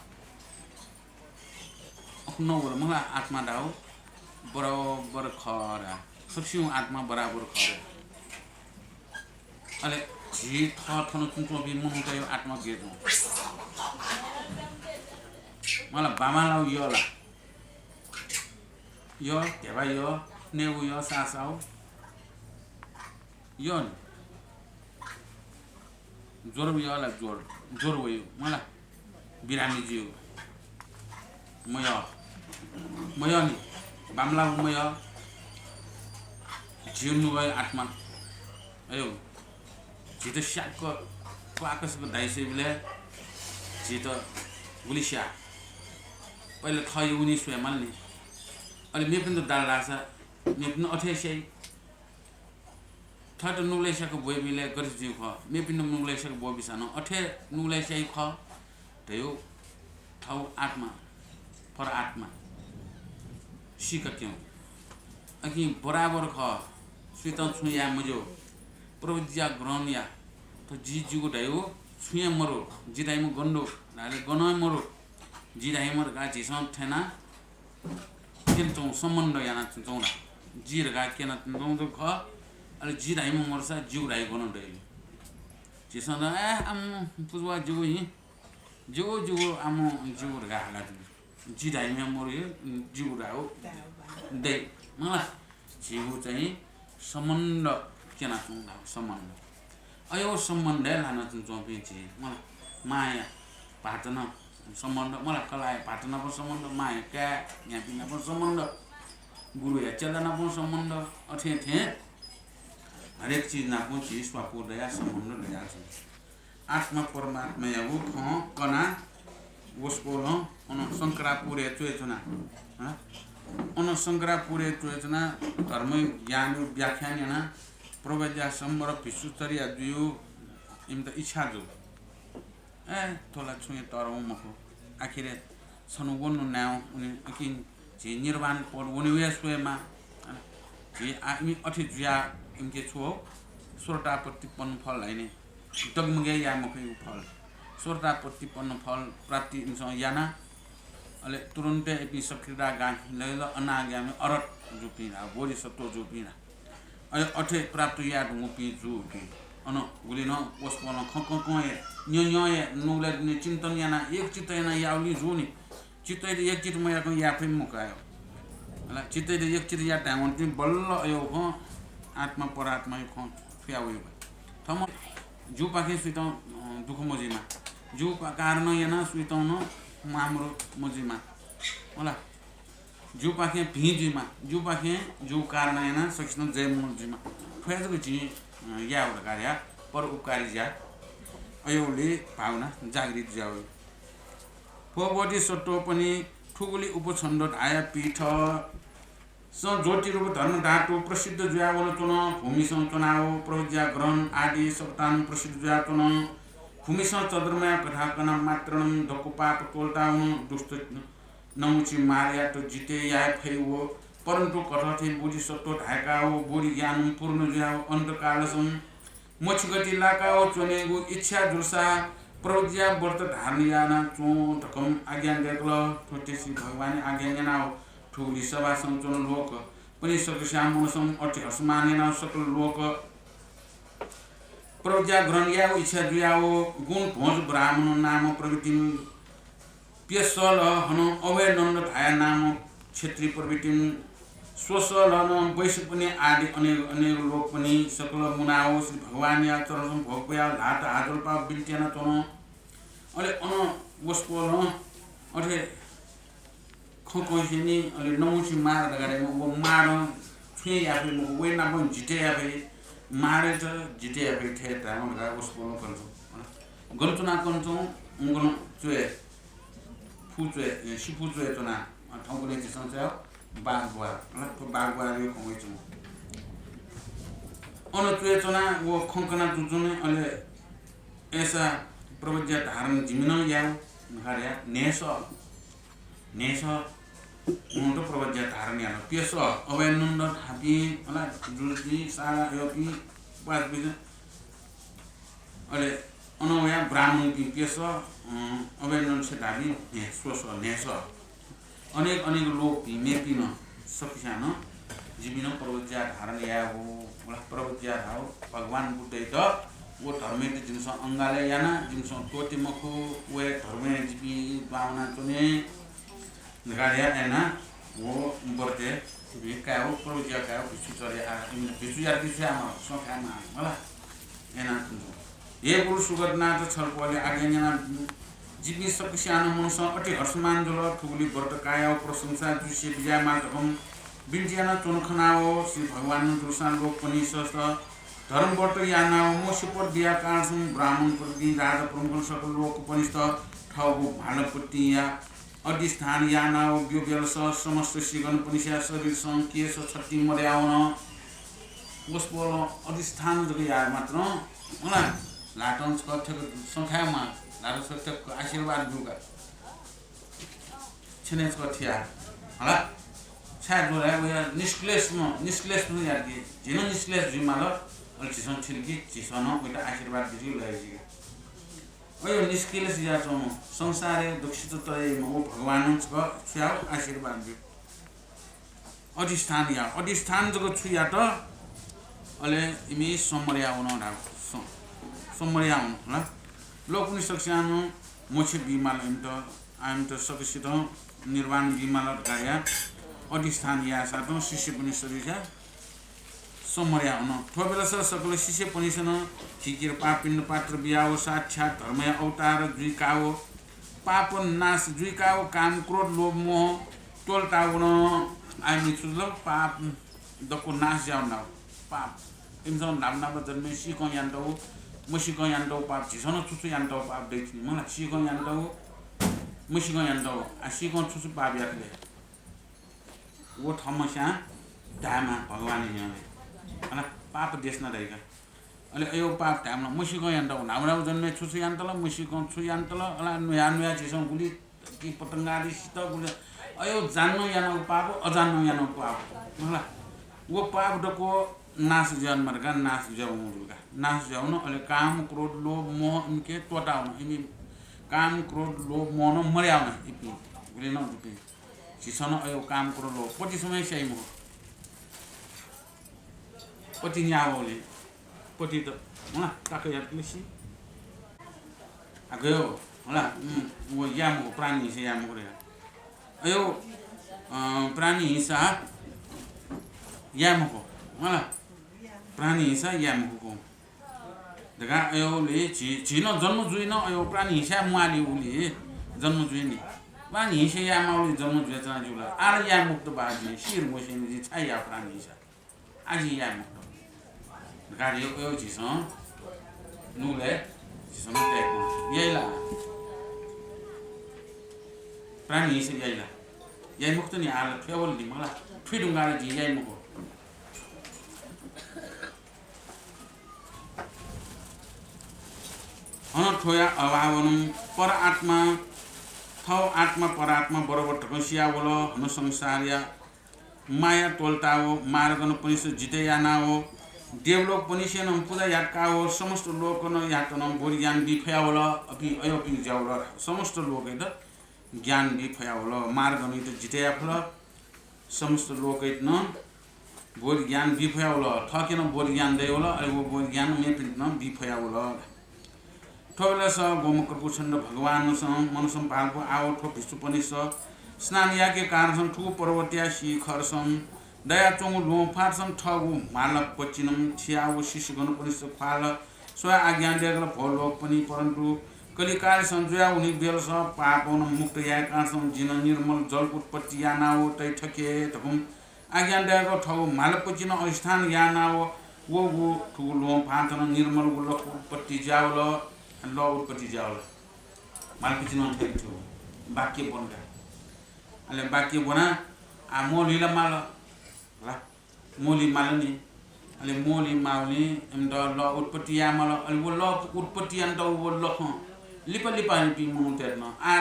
अखनो वर मला आत्मा दाव बराबर खरा सक्षिउ आत्मा बराबर खरा अले जी थन तुन्चो बि मुनु त यो आत्मा गेजो मला बामालाउ योला यो केवा यो नेउ यो सासाउ यो जोर योला जोर वयो मला बिरामी जिउ मय नि बामला मय जिउनु गयो आत्मा अयो जित शाकको आकाशको दाइसे बिले जित गुलिस्या पहिले थय उनी सुए माल्ने अलि मे पनि दाल रासा मे पनि अठेसै थट नुलेसको बोय बिले गरि जिउ ख मे पनि नुलेसको बोय बिसान अठे नुलेसै ख तयो थाउ आत्मा पर आत्मा सिक क्यों अकि बराबर ख स्वित छुया मजो प्रविज्या ग्रहण या तो जी जिउ ढायो छुया मरो जिदाइ म गन्डो नाले गनय मरो जिदाइ मर गा जिसन थेना केन्तौ सम्बन्ध याना चौडा जिर गा केना चौदो ख अले जिदाइ म मरसा जिउ ढाइ गन दै जिसन ए आम पुजवा जिउ हि जिउ आम जिउ गा हाला जिदाइ म मरे जिउ ढाउ दै मला जिउ चाहिँ सम्बन्ध केना चौडा सम्बन्ध अयो सम्बन्ध लाना चौपि छि मला माया पाटन सम्बन्ध मलाई कलाय पाटनाको सम्बन्ध माया क्या यहाँ पिनाको सम्बन्ध गुरु या चलनाको सम्बन्ध अठे हरेक चीज नाको चीज स्वापो दया सम्बन्ध दया छ आत्मा परमात्मा या वो कना वसको न अन शंकरापुरे चोयचना अन शंकरापुरे चोयचना धर्म ज्ञान व्याख्यान याना प्रवज्या सम्बर भिसुचर्या दुयो इमता इच्छा जो ए तोला छुए तरौ मको आखिर सनुगोन नाउ उनी अकिन जे निर्वाण पद उनी वेसवेमा जे आमी अठि जुया इनके छु सोरटापतिपन्न फल हैने दगमगे या मकै फल सोरटापतिपन्न फल प्राप्ति इंस याना अले तुरन्ते एपि सकृदा गा लैल अनागामी अरत जुपिना बोधि सत्व जुपिना अले अठे प्राप्त या ढुपि जुपि अन गुलिन वस्पन खककय न्यय नुले नि चिन्तन याना एक चित्त याना याउली जुनि चित्तै एक चित्त मयाको याफै मुकायो अला चित्तै एक चित्त या टाइम ति बल्ल अयो ख आत्मा परात्मा यो ख फ्याउयो थम जु पाखे सुत दुख मजिमा जु कारण याना सुतौन माम्रो मजिमा होला जु पाखे भिजिमा जु पाखे जु कारण याना सकिन जय मजिमा फ्याजको छि या हो कार्य पर उपकारी जा अयोले भावना जागृत जाओ पोबोडी सट्टो पनि ठुगुली उपछन्द आया पीठ स ज्योति रूप धर्म धातु प्रसिद्ध जुयावन तुन भूमि संचनाओ प्रज्ञा ग्रहण आदि सप्तान प्रसिद्ध जुयातुन भूमि चन्द्रमा कथा कना मात्रणम धकुपाप तोलताउन दुष्ट नमुची मार्या तो जिते या फैवो परन्तु कठथे बोधिसत्व ढाकाओ बोधि ज्ञान पूर्ण जुयाओ अन्तकालसम मोक्षगति लाकाओ चोनेगु इच्छा जुर्सा प्रवज्या व्रत धार्नियाना चो धकम आज्ञा देखल ठोटेसी भगवान आज्ञा जनाओ ठुली सभा संचन लोक पनि सकश्याम मनसम अति हसमानेना सकल लोक प्रवज्या ग्रहण याओ इच्छा जुयाओ गुण भोज ब्राह्मण नाम प्रवृत्ति पेसल हन अवय नन्द धाया नाम क्षेत्रीय प्रवृत्ति स्वसल हन वैश्य पनि आदि अनेक लोक पनि सकल मुनाओ श्री भगवान या चरण भोगया लाट हाजल पाप बिन्त्याना तन अले अन वस्पोल अथे खकोसिनी अले नमुसी मार दगारे म मार छुए याफे म वे ना बन जिते याफे मारे त जिते याफे थे ताम दगा वस्पोल कन्छु गन्चुना कन्छु उंगन चुए फुचुए सिफुचुए तना ठाउँको चाहिँ संचार बागवा यो खमै छु अन चुए तना वो खंकना जुजुने अले ऐसा प्रवज्या धारण जिमिन याउ नगारिया नेस मुंडो प्रवज्या धारण यानो पेस अवयनन्द थापी अला जुलती सारा योपी पास बिज अले अनवया ब्राह्मण की पेस अवयनन्द से धापी नेस अनेक लोक मेपिन सकिसान जिमिन प्रवज्या धारण याउ प्रवज्या धाउ भगवान बुद्ध त वो धर्मे जिनस अंगाले याना जिनस तोति मखु वे धर्मे जिपी भावना चुने नगारिया एना वो बर्ते बिकाओ प्रवज्या काओ बिसु चले आ बिसु यार बिसु आमा सखामा होला एना तुजो ये गुरु सुगतनाथ छलपले आज्ञाना जिपी सकिसान मनस अति हर्षमान जल ठुगली व्रत काया प्रशंसा दृश्य विजयमा धम बिन्जियाना चोनखनाओ श्री भगवान दुर्सान लोक पनि सस्त धर्म व्रत यानाओ मोसिपर दिया कान्छम ब्राह्मण प्रति राजा प्रमुख सकल लोक पनि स्त ठगु भालपट्टि या अधिष्ठान यानाओ व्योव्यलस समस्त सिगन पनि शरीर संकेश छट्टी मर्याउन उसपोल अधिष्ठान जग या मात्र होला लाटन कथक संख्यामा लाटन सत्यक आशीर्वाद दुगा छनेस कथिया होला छा जोरा निष्क्लेश यार के जिन निष्क्लेश जिमाल अल्चिसन छिल्की चिसन उता आशीर्वाद दिजु लैजी अयो निष्क्लेश या छ संसारे दुखित तय म भगवान छ छ्याउ आशीर्वाद दि अधिष्ठान जको छु या त अले इमी समर्याउन ढाउ समर्याउन ल लोकनि सक्सानु मोक्ष बिमाल आइम त सकिसित निर्वाण बिमाल कार्य अधिष्ठान या सातो शिष्य पनि सरिया समर्याउन ठोबेलस सकल शिष्य पनि सन खिकिर पापिन पात्र बियाओ साक्षात धर्मय अवतार जुइकाओ पाप नाश जुइकाओ काम क्रोध लोभ मोह टोलटाउन आइमी छुल पाप दको नाश जाउना पाप इमसन नामना जन्मे सिको यान्टौ मसिको यान्टौ पाप छिसन छुछु यान्टौ पाप देखि मलाई सिको यान्टौ मसिको यान्टौ आ सिको छुछु पाप यातले वो थमस्या धामा भगवान यहाँले अना पाप देश न रहेगा अले अयो पाप धामला मसिको यान्टौ नामरा जन्मे छुछु यान्तल मसिको छु यान्तल अला नुया छिसौ गुली कि पतंगाली सित गुली अयो जान्नु यानो पाप अजान्नु यानो पाप होला वो पाप दको नाश जन मरगा नाश जाउनुगा नाश जाउन अले काम क्रोध लोभ मोह इनके टोटाउन इमी काम क्रोध लोभ मोह न मर्याउन इपि गुली न दुपि छिसन अयो काम क्रोध लोभ पति समय सही मोह पति न्यावले पति त होला ताके यातलिसी आगयो होला वो यामको प्राणी से यामको रे अयो प्राणी हिंसा यामको होला प्राणी हिंसा यामको दगा अयोले छिन जन्म जुइन अयो प्राणी हिंसा मुआली उली जन्म जुइनी प्राणी हिंसा यामले जन्म जुइचा जुला आर यामुक्त बाजी शिर मोसेनी जी छाया प्राणी हिंसा आजी यामुक्त गाडी यो छिस नुले छिस टेको यैला प्राणी हिंसा यैला यामुक्त नि आल फेवल नि मला फिडुंगा जी यामुको ठोया अभावनम पर आत्मा थौ आत्मा परात्मा बरोबर ठकसिया बोल हन संसारिया माया तोलता हो मार्गन पनि से जिते याना हो देवलोक पनि से न पूजा याका हो समस्त लोक न यातन बोरी ज्ञान बिफया होला अपि अयोपि जाउला समस्त लोक है ज्ञान बिफया होला मार्गन त जिते याफला समस्त लोक है न बोरी ज्ञान बिफया होला थकेन बोरी ज्ञान दे होला अरे वो बोरी ज्ञान में पिन न बिफया होला ठोला स गोमुख पुछन्द भगवान स मनसम पाल्पो आओ ठो भिसु पनि स स्नान याके कारण ठु पर्वत्या शिखर सम दया चोङ लो फार्सम ठगु माल पचिनम छियाउ शिशुगन पनि स फाल स्व आज्ञा देगल भोलोक पनि परन्तु कलिकाल संजया उनी बेल स पापन मुक्त या कारण जिन निर्मल जल उत्पत्ति यानाओ तै ठके तकुम आज्ञा देगल ठगु माल पचिन स्थान यानाओ वो ठु लो फार्सन निर्मल गुल उत्पत्ति जावल ल उत्पत्ति जावल माल पचिन ठेक्थ्यो वाक्य बनका अले बाकी बना आ मोली ला माल ला मोली मालनी अले मोली माउली एम द ल उत्पत्ति या माल अले वो ल उत्पत्ति अन द वो ल ख लिपा लिपा पि मु तेर्न आ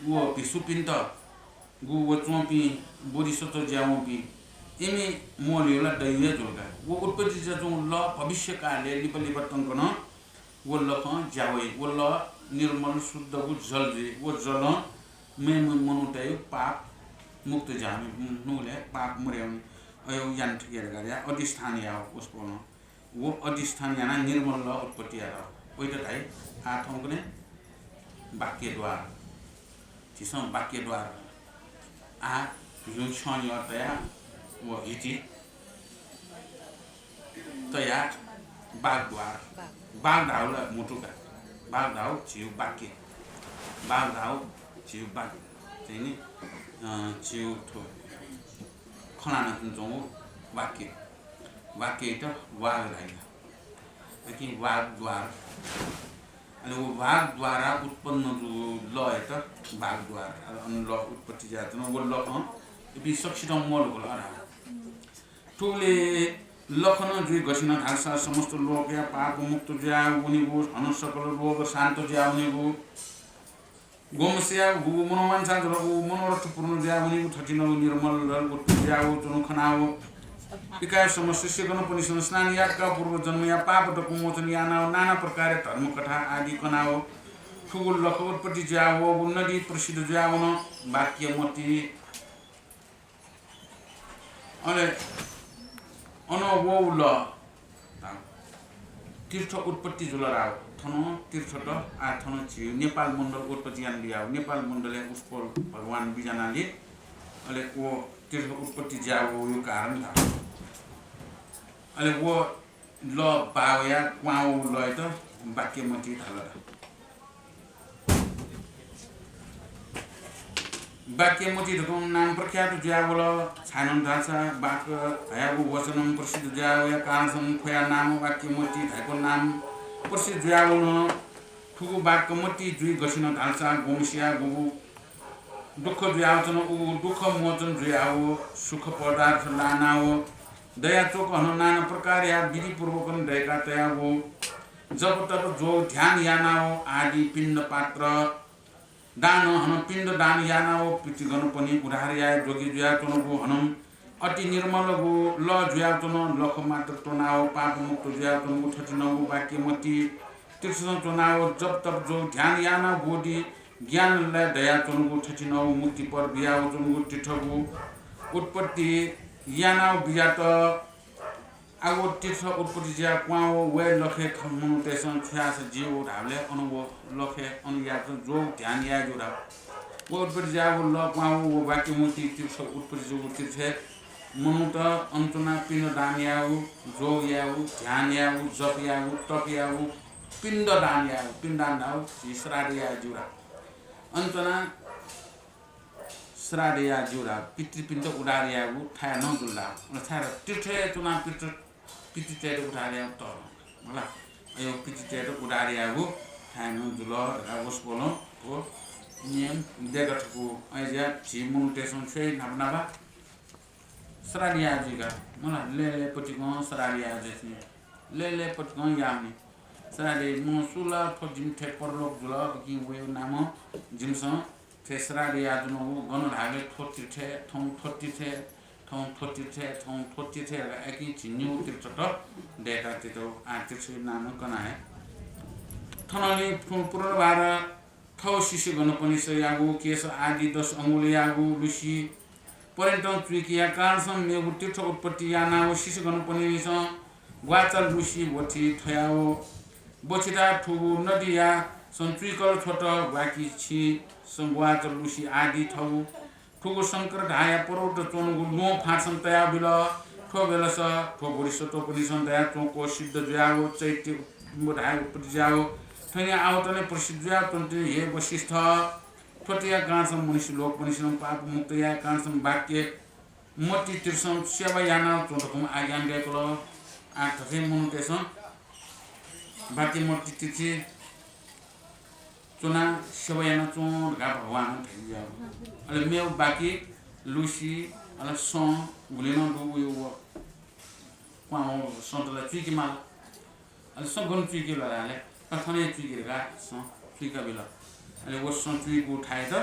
वो पि सुपिन त गु वो चोपी बोरी सतो ज्याउ पि इमी मोली ला दैये जोगा वो उत्पत्ति ज जो ल भविष्य कालले लिपा लिपा तंकन वो ल ख ज्यावे वो ल निर्मल शुद्ध गु जल जे वो जल मैं मनुतय पाप मुक्त जामी नुले पाप मर्याउनी अयो यान ठिकेर गरे अधिष्ठान या उसको वो अधिष्ठान याना निर्मल ल उत्पत्ति या ओइटा थाइ आठौं कने वाक्यद्वार चिसम वाक्यद्वार आ यो छन या तया वो हिति तया बागद्वार बागदाउ ल मुटुका बागदाउ छिउ वाक्य बागदाउ चिउ बाग चाहिँ नि चिउ ठो खनाना जुन वाक्य वाक्य त वाग राइला कि वागद्वार अनि वो वागद्वारा उत्पन्न जो ल त वागद्वार अनि ल उत्पत्ति जात न वो ल बि सक्षित मोल होला रा ठुले लखन जुइ गसिन थाल्सा समस्त लोक या पाप मुक्त ज्या उनी वो अनु सकल रोग शान्त ज्या उनी वो गोमस्या गु मनोमान सा जो मनोरथ पूर्ण ज्या उनी ठटिन निर्मल रल उत्पत्ति ज्या जुन खनाओ विकास समस्या गण पनि स्नान याका पूर्व जन्म या पाप त कुमोचन याना नाना प्रकार धर्म कथा आदि कनाओ ठुगुल लख उत्पत्ति ज्या हो नदी प्रसिद्ध ज्या हुन वाक्य मति अले अन वो ल तीर्थ उत्पत्ति जुलराओ थनो तीर्थ त आ थनो छि नेपाल मण्डल उत्पत्ति यान बियाउ नेपाल मण्डलले उसको भगवान बिजनाले अले वो तीर्थ उत्पत्ति ज्याउ यो कारण था अले वो ल बावया क्वाउ लय त वाक्य मति थाला वाक्य मति धको नाम प्रख्यात ज्यावल छानन धासा बाक हयागु वचनम प्रसिद्ध ज्याव या कारण खोया नाम वाक्य मति धाको नाम प्रसिद्ध ज्यावल ठुगु वाक्य मति जुइ गसिन धासा गोमसिया गु दुःख ज्यावचन उ दुःख मोचन ज्याव सुख पदार्थ लानाओ दया चोक हन नाना प्रकार या विधि पूर्वक दयका तया वो जब तब जो ध्यान यानाओ आदि पिण्ड पात्र दान हन पिण्ड दान यानाओ पितृगण पनि उधार या जोगी जुया चनको हनम अति निर्मल गो ल जुया चन लख मात्र तनाओ पाप मुक्त जुया चन उठटिनौ वाक्य मति तीर्थ चनाओ जब तब जो ध्यान याना बोधि ज्ञान ल दया चनको उठटिनौ मुक्ति पर बियाओ चनको तिठगु उत्पत्ति यानाओ बियात आगो तीर्थ उत्पत्ति ज्या क्वाओ वे लखे खमनु तेसन छ्यास जीव ढाले अनुभव लखे अनुया जो ध्यान या जोरा वो उत्पत्ति ज्या वो ल क्वाओ वो वाक्य मुक्ति तीर्थ उत्पत्ति जो तीर्थ मनु त अन्तना पिण्ड दान याउ जो याउ ध्यान याउ जप याउ तप याउ पिण्ड दान याउ पिण्ड दान याउ श्राद्ध या जोरा अन्तना श्राद्ध या जोरा पितृपिण्ड उडार याउ थाया न जुल्ला थाया तीर्थ चुना पितृ उडार त होला यो पितृ उडार याउ थाया न जुल रावस बोलो हो नियम देगठको अइजा छिमुन तेसन छै नबनाबा श्राद्ध या जिगा मला ले पटिको श्राद्ध या जसि ले पटिको यामनि श्राद्ध म सुला फजिम थे परलोक जुल कि वे नाम जिमस थे श्राद्ध या जुन गन धागे थोति थे थौ थोति थे thong thotirthe ga aki chinyu tirtho to data tito artirthe namu kana hai thonali pura bara thau sisi गर्न पनि यागु केश आदि 10 अंगुल यागु लुसी पर्यटन त्रिकिया कालसम मेगु तीर्थ उत्पत्ति याना ओ सिस गर्न पनि छ ग्वाचल लुसी बोथि थयाओ बोचिदा ठुगु नदिया सन्त्रिकल छोट बाकी छि संग्वाचल लुसी आदि थौ ठुगु शंकर ढाया परोट चोनुगु नो फासन तया बिल ठो बेलस ठो बोरिस तो पनि सन्दया चोको सिद्ध ज्यागो चैत्य ढाया उत्पत्ति ज्यागो थैया आवतने प्रसिद्ध तन्त्र हे वशिष्ठ ठोटिया गाँसम मनुष्य लोक मनुष्य पाप मुक्त या गाँसम वाक्य मोटी तीर्सम सेवा याना चोटकम आज्ञान गएको ल आठ थे मुनुतेसम बाकी मोटी तिथि चुना सेवा याना चोट गा भगवान थैया अले मेउ बाकी लुसी अले सो गुलिनो दु यो पाउ सन्तला चिकी माल अले सगन चिकी लाले अथने चिकी गा सो चिका बिल अले वो सन्तुको उठाए त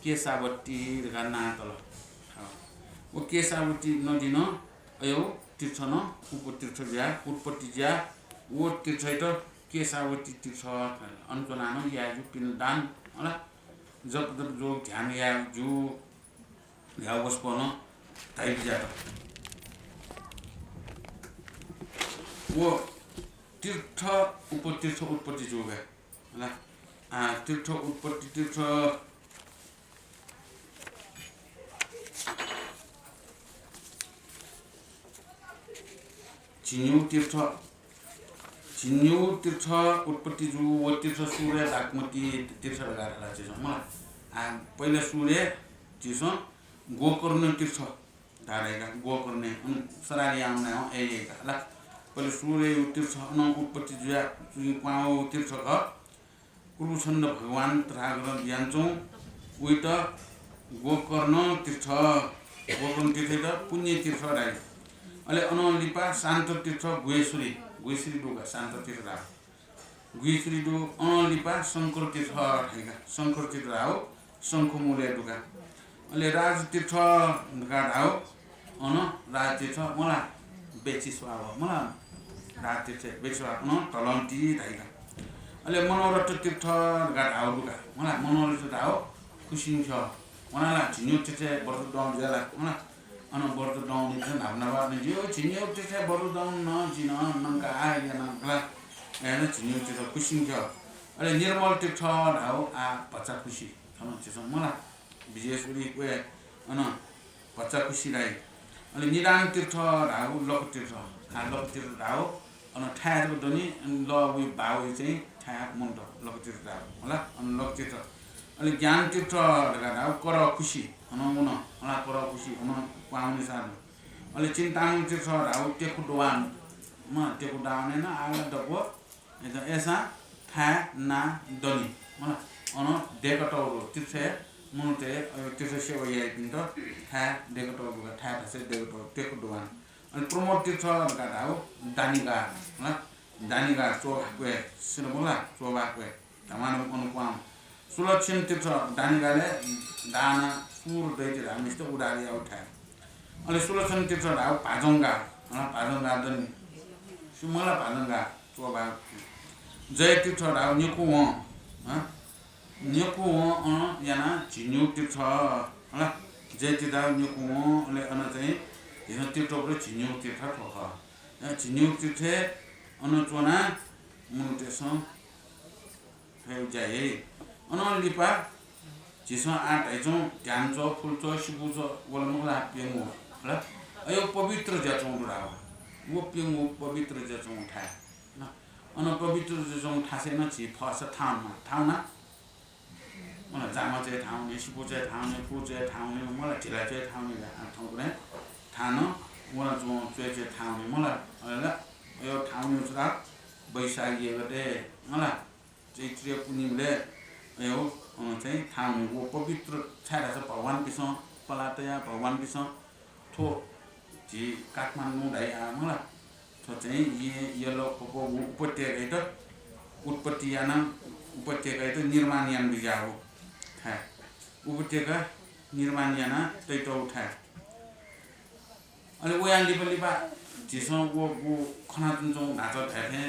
केसावती गा नातल वो केसावती नदी न अयो तीर्थ न उपतीर्थ ज्या उत्पत्ति ज्या वो तीर्थ त केसावती तीर्थ अन्तना न याजु पिण्डदान होला जब जो ध्यान या जु या वस्पन ताइ ज्या वो तीर्थ उपतीर्थ उत्पत्ति जो है होला तीर्थ उत्पत्ति तीर्थ चिन्यु तीर्थ उत्पत्ति जो वो तीर्थ सूर्य बागमती तीर्थ लगाएर चाहिँ म पहिला सूर्य चिसो गोकर्ण तीर्थ धारेका गोकर्ण सरारी आउने हो एका ल पहिला सूर्य तीर्थ न उत्पत्ति जुया पाउ तीर्थ क कुरुछन्द भगवान त्रागर ज्ञानचौं उइट गोकर्ण तीर्थ त पुण्य तीर्थ राई अले अनलिपा शान्त तीर्थ गुहेश्वरी डोगा शान्त तीर्थ राव गुहेश्वरी डो अनलिपा शंकर तीर्थ ठैका शंकर तीर्थ राव शंखमूले डोगा अले राज तीर्थ गा राव अन राज तीर्थ मला बेची स्वाव मला राज तीर्थ बेची स्वाव न तलन्ती ठैका अले मनोरथ तीर्थ गाड आउडुका मलाई मनोरथ आउ खुसी छ मलाई छिन्यु तीर्थ बरु डाउन ज्याला मलाई अन बरु डाउन नि भावनावा नि जो छिन्यु तीर्थ बरु डाउन न जिन नंका आइना गला एने छिन्यु तीर्थ खुसी छ अले निर्मल तीर्थ आउ आ बच्चा खुसी छन छ मलाई विजयश्री वे अन बच्चा खुसी राई अले निदान तीर्थ आउ लोक तीर्थ आउ अन ठाएको दनि ल उ बाउ चाहिँ मुन्ट लकतीर्थ होला अनि लकतीर्थ अनि ज्ञान तीर्थ लगाएर कर खुसी हनुन होला कर खुसी हुन पाउने साधु अनि चिन्तामण तीर्थ हाउ टेकु डोवान म टेकु डाउने न आला दको एसा था ना दनि मला अन डेकटौरो तीर्थ मुनुते तीर्थ सेवा याइ पिन्त था डेकटौरो था से डेकटौरो टेकु डोवान अनि प्रमोद तीर्थ लगाएर हाउ दानिगा होला दानिगा चोबाक्वे सिनबोला चोबाक्वे तमान अनुपाम सुलक्षण तीर्थ दानिगाले दाना सुर दैते रामिस्त उडारी उठाए अनि सुलक्षण तीर्थ राव पाजंगा दनि सुमला पाजंगा चोबा जय तीर्थ राव निकु याना झिन्यु तीर्थ होला जय तीर्थ निकु ले अन चाहिँ हिन तीर्थको झिन्यु तीर्थ ठोख झिन्यु तीर्थ अनुचोना मुनुतेसम फेउ जाए अनलिपा जिसमा आठ आइचौ ध्यान चो फुल चो शिबु चो वलमुला पेंगु ल अयो पवित्र जचौ राव वो पेंगु पवित्र जचौ ठा न अन पवित्र जचौ ठासे न छि फस ठाउना मलाई जामा चाहिँ ठाउने शिबु चाहिँ ठाउने फुल चाहिँ ठाउने मलाई छिला चाहिँ ठाउने ठाउँले ठान मलाई जो चाहिँ ठाउने मलाई ल यो ठाउँ उस्रा बैशाखी गते मलाई चैत्रीय पूर्णिमाले यो चाहिँ ठाउँ वो पवित्र छाडा छ भगवान पिस पलातया भगवान पिस थो जी काठमाडौँ ढाइ आ मलाई थो चाहिँ ये लोकको उपत्यका त उत्पत्ति याना उपत्यका त निर्माण यान बिजा हो था उपत्यका निर्माण याना तैतो उठा अनि वयान लिपा झिसो वो खना जुन नाच थाथे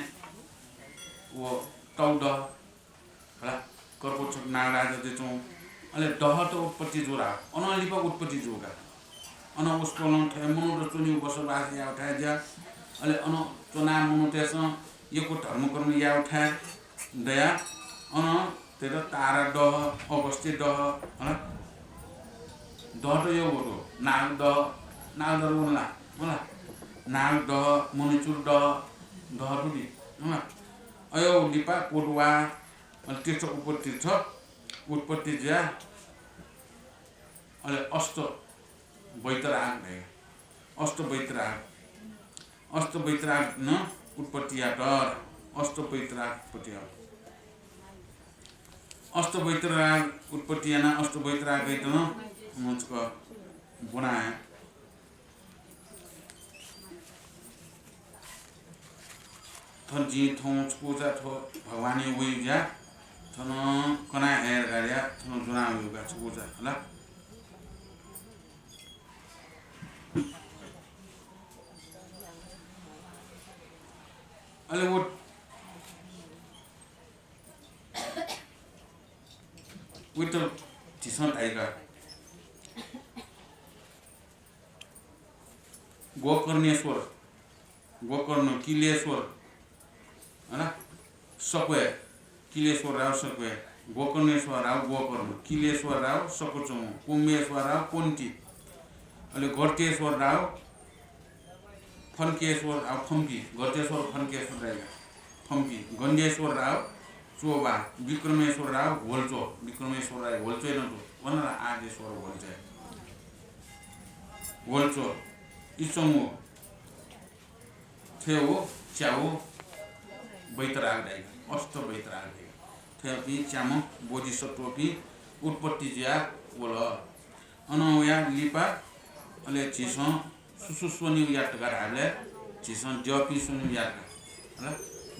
वो तौड होला कर्को छ नारा जति चौ अले दह त उत्पत्ति जोरा अनलिपा उत्पत्ति जोगा अन उसको थे मनु र चुनि बसोबास या उठा जा अले अन चुना मनु तेस यो धर्म कर्म या उठा दया अन तेरो तारा दह अवस्थित दह होला दह त यो हो नाग दह होला नाग दह मनुचुर दह पनि होला अयो लिपा कोटवा तीर्थ उत्पत्ति ज्या अले अष्ट वैतराग भए अष्ट वैतराग न उत्पत्ति आटर अष्ट वैतराग उत्पत्ति ना अष्ट वैतराग गइतन मुझको बनाए थन जी थों पूजा थो भगवानी वही जा थन कना हेर गाडिया थन जुना उगा पूजा होला अले वो विठल झिसन आइगा गोकर्ण किलेश्वर हैन सकवे किलेश्वर राव सकवे गोकर्णेश्वर राव गोकर्ण किलेश्वर राव सकोचौ कुम्मेश्वर राव कोन्टी अले गर्तेश्वर राव फन्केश्वर राव फम्की गर्तेश्वर फन्केश्वर राव फम्की गण्डेश्वर राव चोबा विक्रमेश्वर राव होल्चो विक्रमेश्वर राव होल्चो न तो वनरा आदेश्वर होल्चो इचमु थेओ च्याओ वैतराग दाइ अष्ट वैतराग दाइ थेपि च्यामो बोधिसत्वपि उत्पत्ति ज्या बोल अनया लिपा अले छिसो सुसुस्वनि यात गराले छिसो जपि सुनि यात होला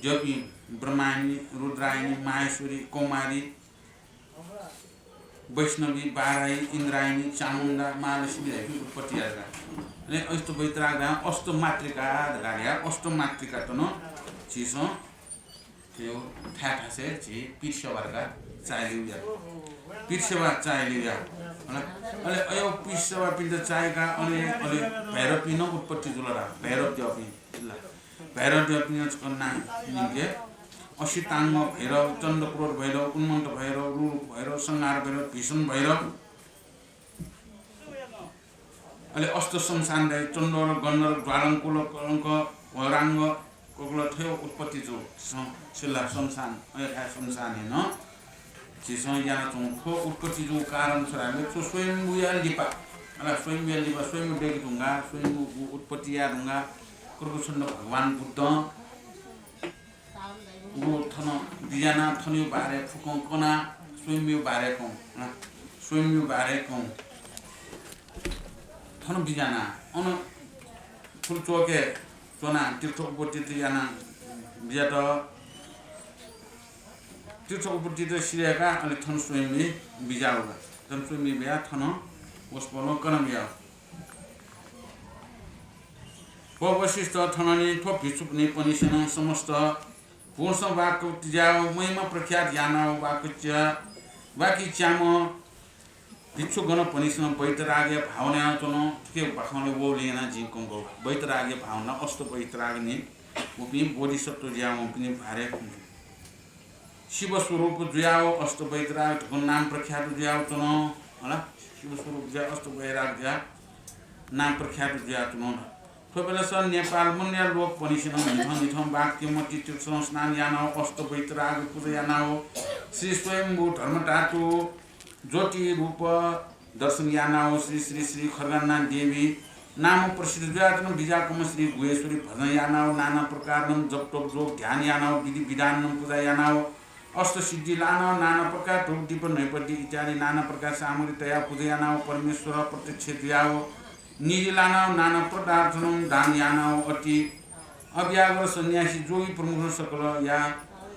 जपि ब्रह्माणी रुद्रायणी माहेश्वरी कौमारी वैष्णवी बाराई इंद्रायणी चामुंडा महालक्ष्मी है उत्पत्ति आएगा ने अष्ट वैतराग अष्ट मातृका गाडिया अष्ट मातृका तनो छिसो त्यो ठाठा से छि पिर्सवारका चाइलिया पिर्सवा चाइलिया हैन अले अयो पिर्सवा पिन्द चाइका अले भैरव पिन उत्पत्ति जुलरा भैरव जपि ल भैरव जपि कन्ना निगे असितांग भैरव चंद्रक्रोध भैरव उन्मन्त भैरव रूप भैरव संहार भैरव भीषण भैरव अले अष्ट संसान दे चंद्र गन्धर्व ज्वालंकुल कलंक वरांग कोगलो थियो उत्पत्ति जो सिला संसान अया संसान हैन जिसो याना चोखो उत्पत्ति जो कारण छराले सो स्वयं बुया लिपा अला स्वयं बुया लिपा स्वयं देख दूंगा स्वयं उत्पत्ति या दूंगा कृष्ण भगवान बुद्ध वो थन बियाना थन्यु बारे फुकौ कना स्वयं बारे कौ स्वयं बारे कौ थन बियाना अन फुल चोके चोना तीर्थ उपस्थिति याना बियात तीर्थ उपस्थिति सिरेका अनि थन स्वयं बिजाउगा थन स्वयं बिया थन उसपलो कन बिया वशिष्ठ थननी थोप भिचुप्ने पनि सेना समस्त पुरुष वाको तिजाओ महिमा प्रख्यात यानाओ वाको च्या वाकी च्याम भिक्षु गण पनिसन वैतराग्य भावना तनो के बखने वो लेना जिंको वैतराग्य भावना अष्ट वैतराग्य उपि बोधिसत्व ज्याओ पनि भारे शिव स्वरूप ज्याओ अष्ट वैतराग्य नाम प्रख्यात ज्याओ तनो होला शिव स्वरूप ज्या अष्ट वैराग्य नाम प्रख्यात ज्या तनो थोपेलसन नेपाल मुन्या लोक पनिसन निथम वाक्य मति तीर्थ स्नान यानाओ अष्ट वैतराग्य पूजा यानाओ श्री स्वयंभू धर्मधातु ज्योति रूप दर्शन यानाओ श्री खरगनाथ देवी नाम प्रसिद्ध ज्यातन बिजाकम श्री गुहेश्वरी भजन यानाओ नाना प्रकार जप टोप जोग ध्यान यानाओ विधि विधान पूजा यानाओ अष्ट सिद्धि लानाओ नाना प्रकार धूप दीप नैपति इत्यादि नाना प्रकार सामग्री तया पूजा यानाओ परमेश्वर प्रत्यक्ष दियाओ निजी लानाओ नाना प्रकार दान यानाओ अति अव्याग्र सन्यासी जोगी प्रमुख सकल या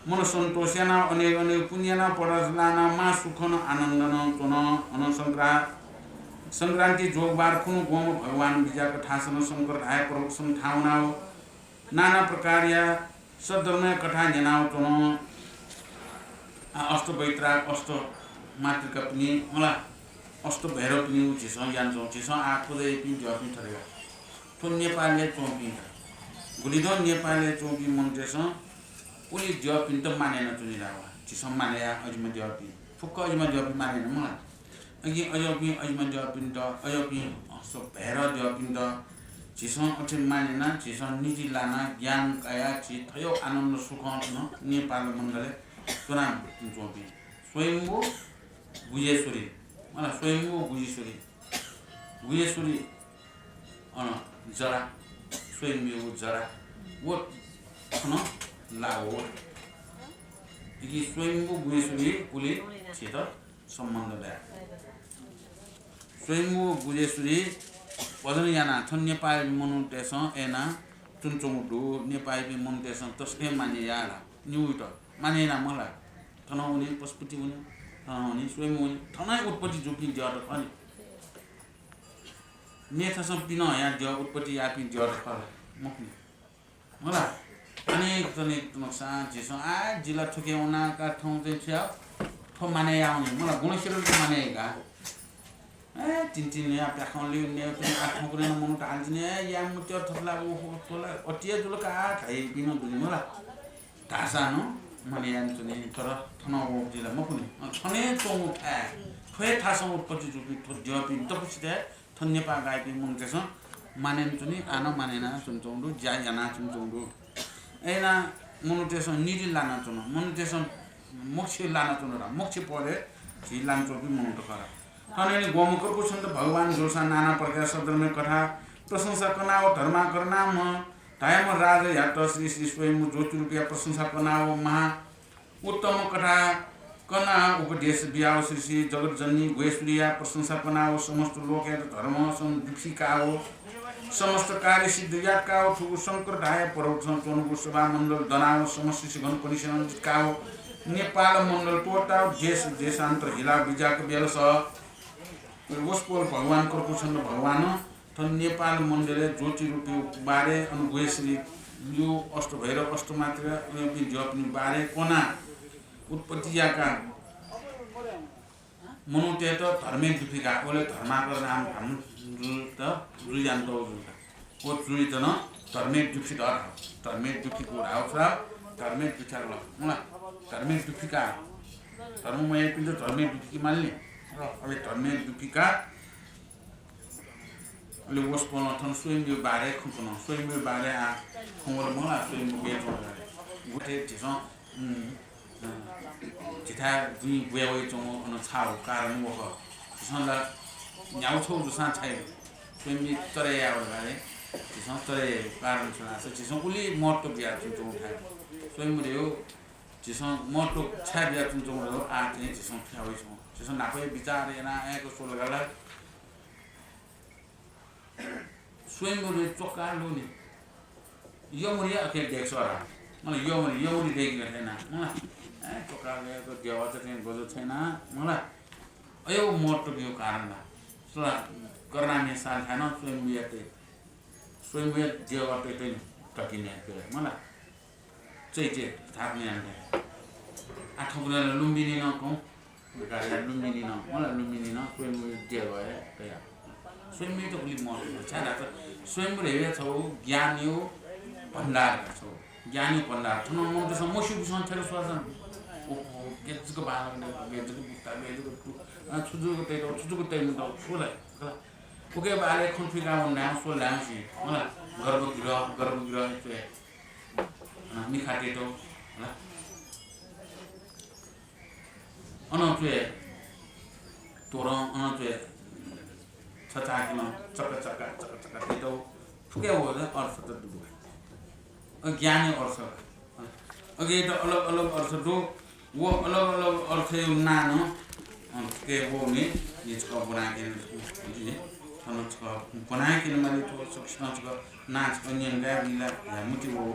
मन संतोष याना अनेक पुण्यना परस लाना मा सुखन आनंदन चोन अनसंग्रह संक्रांति जोगबार कुन गोम भगवान बिजाको ठासन शंकर धाय प्रवक्सन ठाउनाओ नाना प्रकार या सद्धर्म कथा जनाओ तनो अष्ट बैत्राग अष्ट मातृका पनि मलाई अष्ट भैरव पनि झिसो यान्छौँ झिसो आफूले पनि जपी थरेगा तो नेपालले चौकी गुलिदो नेपालले चौकी मन्त्रेछ उनी जपी त मानेन चुनिरावा झिसो माने अजमा जपी फुक्क अजमा जपी मानेन मलाई अघि अजमा जपी त अजपी अष्ट भैरव जपी त झिसो अठे मानेन झिसो नीति लाना ज्ञान काया छि थयो आनन्द सुख न नेपाल मण्डले चुनाव चौकी स्वयंभू गुजेश्वरी मलाई स्वयंभू गुजेश्वरी जरा स्वयंभू जरा वो न लाओ यी स्वयंभू गुजेश्वरी कुले छित सम्बन्ध ल्या स्वयंभू गुजेश्वरी वजन याना थन नेपाल मनुटेस एना चुनचुङडु नेपाली मनुटेस तस्के माने याला न्यूट मानेना मलाई थनाउने पशुपति हुने थनाउने स्वयं हुने थनाइ उत्पत्ति जुपी जड अनि नेथसम पिन या ज उत्पत्ति यापि जड फल मुक्ति मलाई अनेक तनेक नुकसान जेसो आ जिल्ला ठुके उना का ठाउँ चाहिँ छ ठो माने आउने मलाई गुणेश्वर मानेगा ए तिन या प्याखौले ने पनि आठौँ कुनै मनु टाल्ने या मुत्य थपला ओ थोला अटिया जुल का खाइ पिन दुली मलाई ढासानो माने यान्चने तर थनाउ जिल्ला मकुने छने चौँ था खोइ थासौँ उत्पत्ति जुपी ठो जपि तपसिते थन नेपाल गाइपि मुन्केछ मानेन चुनी आना मानेना चुनचौँडु ज्या याना चुनचौँडु एना मुनुटेस निरी लाना चुन मुनुटेस मोक्ष लाना चुन र मोक्ष परे झि लान्छोपि मुनुट खरा कनेले गोमुखर पुछन्त भगवान जोसा नाना प्रकार शब्दमे कथा प्रशंसा कनाओ धर्मा करनाम धायम राज यात श्री श्री स्वयं ज्योति रूपिया प्रशंसा कनाओ महा उत्तम कथा कना उपदेश बियाओ श्री श्री जगत जननी गोश्वरिया प्रशंसा कनाओ समस्त लोक धर्म संदीक्षिकाओ समस्त कार्य सिद्ध याकाओ ठुगु शंकर धाय परोक्षण चोनुगु सभा मण्डल दनाओ समस्त सिगन परिसन जिकाओ नेपाल मण्डल टोटाओ देश देशान्तर हिला बिजाक बेलस वस्पोल भगवान कर्पुछन् भगवान थन नेपाल मण्डले ज्योति रूपी बारे अनि गोश्री यो अष्ट भैरव अष्ट मात्र जपनी बारे कोना उत्पत्ति याका मनुते त धर्मे दुखिका ओले धर्माको नाम हम त रुयान्त ओ जुइ त न धर्मे दुखिका धर्मे दुखिको आउँछ धर्मे दुखिका ल मलाई धर्मे दुखिका धर्ममय पिन धर्मे दुखी मान्ने र अब धर्मे दुखिका ले वस्पोन थन स्वयं यो बारे खुकुन स्वयं यो बारे आ खुमल मलाई स्वयं बेचो गुटे छिस जिथा दुई वेवे चों अन छाउ कारण वह छिसला न्याउ छौ दुसा छै स्वयं तरे आवर बारे छिस तरे कारण छना छिस उली मोटो बिया चों थाय स्वयं रेयो छिस मोटो छा बिया चों रो आ चाहिँ छिस फ्याउ छौ छिस नापे विचार एना एको सोलगला स्वयं रे चोका लोनी यो मरिया अके देखसरा मलाई यो मरि देखेको छैन मलाई ए चोकाले को देवा चाहिँ गजो छैन मलाई अयो मोटो बियो कारणला सला करनामे साल छैन स्वयं देवा टे टकिने मलाई चाहिँ थाप्ने आन्थे आठौँले लुम्बिनी नकौ गाडी लुम्बिनी न मलाई लुम्बिनी न स्वयं देवा तया स्वयं त उली मोटो छैन त स्वयं हेरे छौ ज्ञान यो भण्डार छौ ज्ञानी भण्डार थन मन त समोसु संसार स्वासन ओ केजको बालने केजको बुक्ता केजको छुजुको तै त सोला ओके बाले खन्फिगा भन्ने सो लान्सी मलाई गर्भगृह चाहिँ निखाटे त ल अनचे तोर अनचे छचाकिन चक्का त्यो ठुके हो अर्थ त दुबु ज्ञानी अर्थ अघि त अलग अलग अर्थ दो वो अलग अलग अर्थ नानो के वो नि यसको बनाके नि थनचको बनाके मैले तो सक्छनचको नाच अन्यन गाबिला मुति वो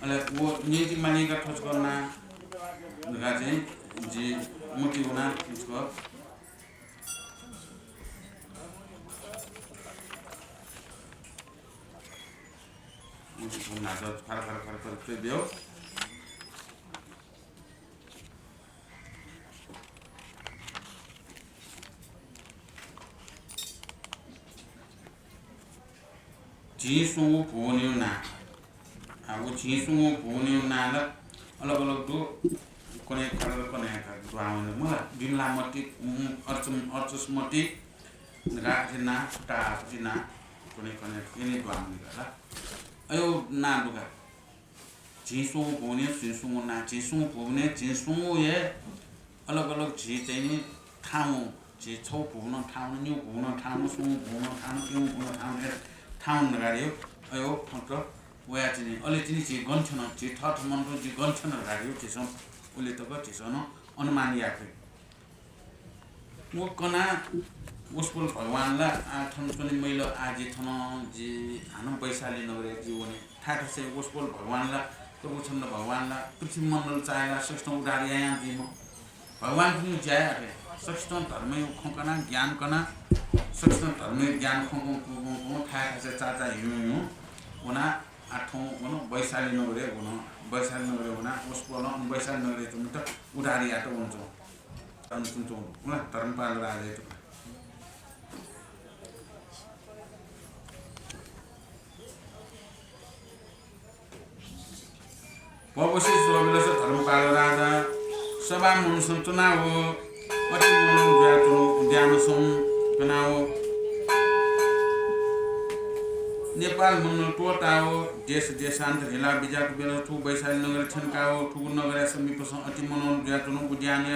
अले वो निति मानेका ठचको ना लगा चाहिँ जे मुति हुना यसको कर्तव्य झिसुङो भोन्यौ ना अब झिसुङो भोन्यौ ना ल अलग अलग दो कोने कलर कोने का दुआउने मलाई बिमला मटी अर्चस मटी राखिना टाटिना कोने कोने केने दुआउने होला अयो ना दुगा झिसुङो भोन्यौ झिसुङो ना झिसुङो भोन्ने झिसुङो ये अलग अलग झि चाहिँ नि ठाउँ झि छौ भुन ठाउँ न्यु भुन ठाउँ सुङ भुन ठाउँ क्यु भुन ठाउँ नगाड्यो अयो फक्क वया चाहिँ अलि चाहिँ झि गन्छन झि ठठ मनको झि गन्छन गाड्यो त्यसो उले त कतिसन अनुमान याखे वो कना उसपुल भगवानला आठन पनि मैलो आजी थन जी हानु पैसाले नगरे जीवने ठाठ से उसपुल भगवानला प्रभु छन्न भगवानला पृथ्वी मण्डल चाहेला श्रेष्ठ उडारी यहाँ दिम भगवान पनि ज्याया रे श्रेष्ठ धर्म खोकना ज्ञान कना श्रेष्ठ धर्म ज्ञान खोको ठाठ से चाचा हिउ उना आठौं उन वैशाली नगरे उन वैशाली नगरे उना उसपुल वैशाली नगरे तुम त उडारी आटो हुन्छ अन्चुन्चो उना धर्मपाल राजे त पवसी सोबिलस धर्मपाल राजा सभा मनुष्य चुनाव अति मनु ज्यातु ज्ञानसं चुनाव नेपाल मनु टोटाओ देश देशान्त जिल्ला बिजाक बेला ठु वैशाली नगर छनकाओ ठु नगर समीपस अति मनु ज्यातु बुद्यान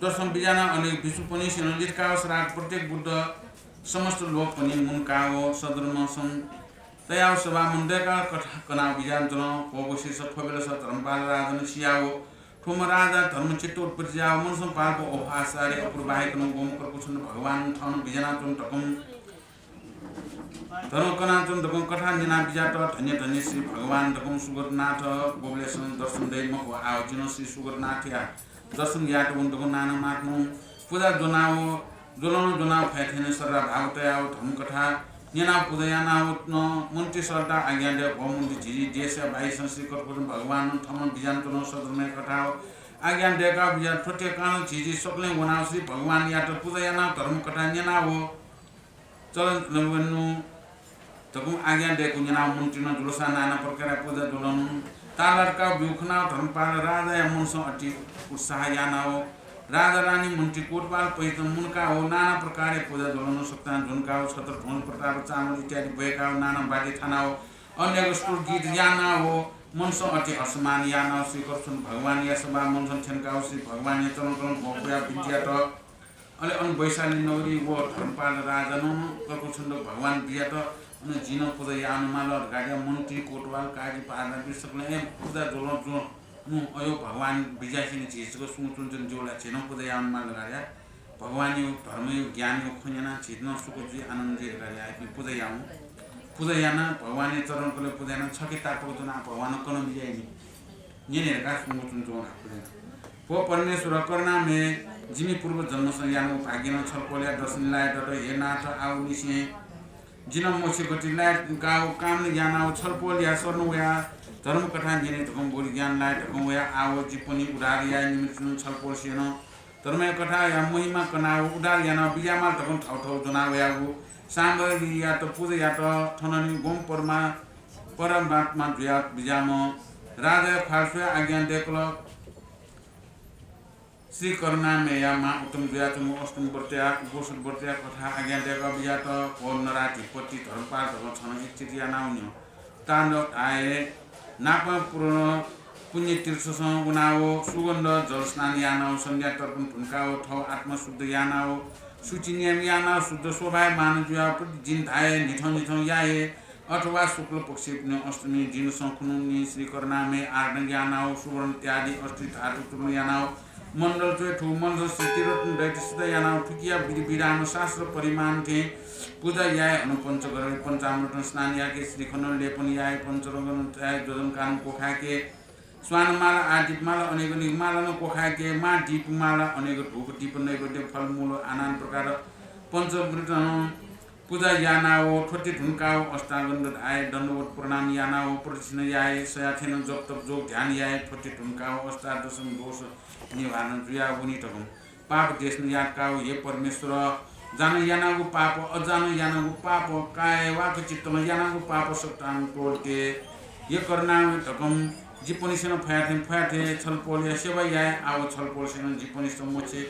दशम बिजाना अनि विश्व पनि सिनलितकाओ श्राद्ध प्रत्येक बुद्ध समस्त लोक पनि मुनकाओ सदर्मसं तयाव सभा मन्दिरका कना बिजान जन पवसी सत्फबेला धर्मपाल राजन सियाओ ठुम राजा धर्म चित्त उत्पत्ति जाओ मनसम पालको ओफासारे अपूर्वाहिक न गोम करपुछन भगवान थन बिजना चुन तकम धर्म कना चुन तकम कथा निना बिजात धन्य धन्य श्री भगवान तकम सुगतनाथ गोबलेसन दर्शन दैम को आओ जिन श्री सुगतनाथ या दर्शन ज्ञात उनको नाना मात्नु पूजा जोनाओ जोलन जोनाओ फैथेने सररा भावतयाओ धर्म कथा निना पूजयाना न मन्त्री सरदा आज्ञा दे भमुन्दी झिरी देश भाइ संस्कृति कर्पूर भगवान थमन बिजान तनो सदरमे कथा आज्ञा देका बिजान ठोटे कान झिरी सकले वना श्री भगवान या त पूजयाना धर्म कथा निना हो चलन नवनु तकु आज्ञा देको निना मन्त्री न जुलसा नाना प्रकार पूजा दुलन तालरका बिउखना धर्मपाल राजा या मनस अति उत्साह याना हो राजा रानी मन्त्री कोटपाल पैतन मुनका हो नाना प्रकार पूजा दुलन सक्तान झुनका हो छत्र भवन प्रताप चामल इत्यादि भएका हो नाना बाली थाना हो अन्य स्टोर गीत याना हो मनस अति असमान याना श्री कृष्ण भगवान या सभा मनसन छनका हो श्री भगवान या चरण चरण भोपया विद्या त अले अन वैशाली नगरी वो धर्मपाल राजा न कृष्ण भगवान बिया त अनि जिन पूजा या अनुमाल गाडिया मन्त्री कोटवाल काजी पार्दा विसकले पूजा दुलन जो नु अयो भगवान बिजासिने चीजको सुचुन जुन जोला छैन पूजा या अनुमाल गाडिया भगवान यो धर्म यो ज्ञान यो खुनेना छिट्न सुकुजी आनन्द गाडिया पूजा याउ पूजा याना भगवान चरण कोले पूजा याना छके ताको जुन भगवान कोन बिजाइनि नेने का सुचुन जोला पूजा पो परमेश्वर करना में जिमी पूर्व जन्म संयानो भाग्यन छलकोल्या दर्शन लाय दट हेनाथ आउ निसे जिन मोसे गति लाय गाउ काम ज्ञान छलपोल या सर्नु या धर्म कथा जिने तकम बोली ज्ञान लाय तकम या आउ जिपनी उडार या निमित्त छलपोल सेन धर्म कथा या महिमा कना उडार यान बियामा तकम ठाउ ठाउ जना यागु सामग्री या त पूजा या त थननी गोम परमा परमात्मा जुया बिजाम राजा फाल्सु आज्ञा देखल श्री करुणा मेया मा उत्तम दुयातम अष्टम वर्त्या गोसल वर्त्या कथा आज्ञा देका बियात और नराति पति धर्मपाल धर्म छन स्थिति आनाउन्यो ताण्डव आए नापा पूर्ण पुण्य तीर्थ उनाओ सुगन्ध जल स्नान यानाओ संध्या तर्पण ढुनकाओ ठौ आत्म शुद्ध यानाओ सूचि नियम यानाओ शुद्ध स्वभाव मानजुया प्रति जिन धाए निठौ निठौ याए अथवा शुक्ल पक्ष अष्टमी जिन संखुनुनि श्री करुणा मे आर्न यानाओ सुवर्ण त्यादि अष्टि धातु तुम यानाओ मंडल जो ठु मंडल स्थिरत्न दैत्य सिद्ध याना ठुकिया विराम शास्त्र परिमाण के पूजा याय अनुपंच गरे पंचामृत स्नान या के श्रीखण्ड लेपन याय पंचरंगन याय जोजन कान कोखा के स्वानमाला आदीपमाला अनेक माला न कोखा के मा दीपमाला अनेक धूप दीप नैवेद्य फलमूल आनान प्रकार पंचमृत पूजा यानाओ ठोटी ढुनकाओ अष्टांग आय दंडवत प्रणाम यानाओ प्रदक्षिण याय सयाथेन जप तप जोग ध्यान याय ठोटी ढुनकाओ अष्टादशम दोष निवारण जुया उनी टकम पाप देश याकाओ ये परमेश्वर जान यानागु पाप अजान यानागु पाप काय वाक चित्तम यानागु पाप सप्तान टोलके ये करना टकम जिपनिसन फयाथे छलपोल सेवा याय आओ छलपोल सेन जिपनिसन मोचे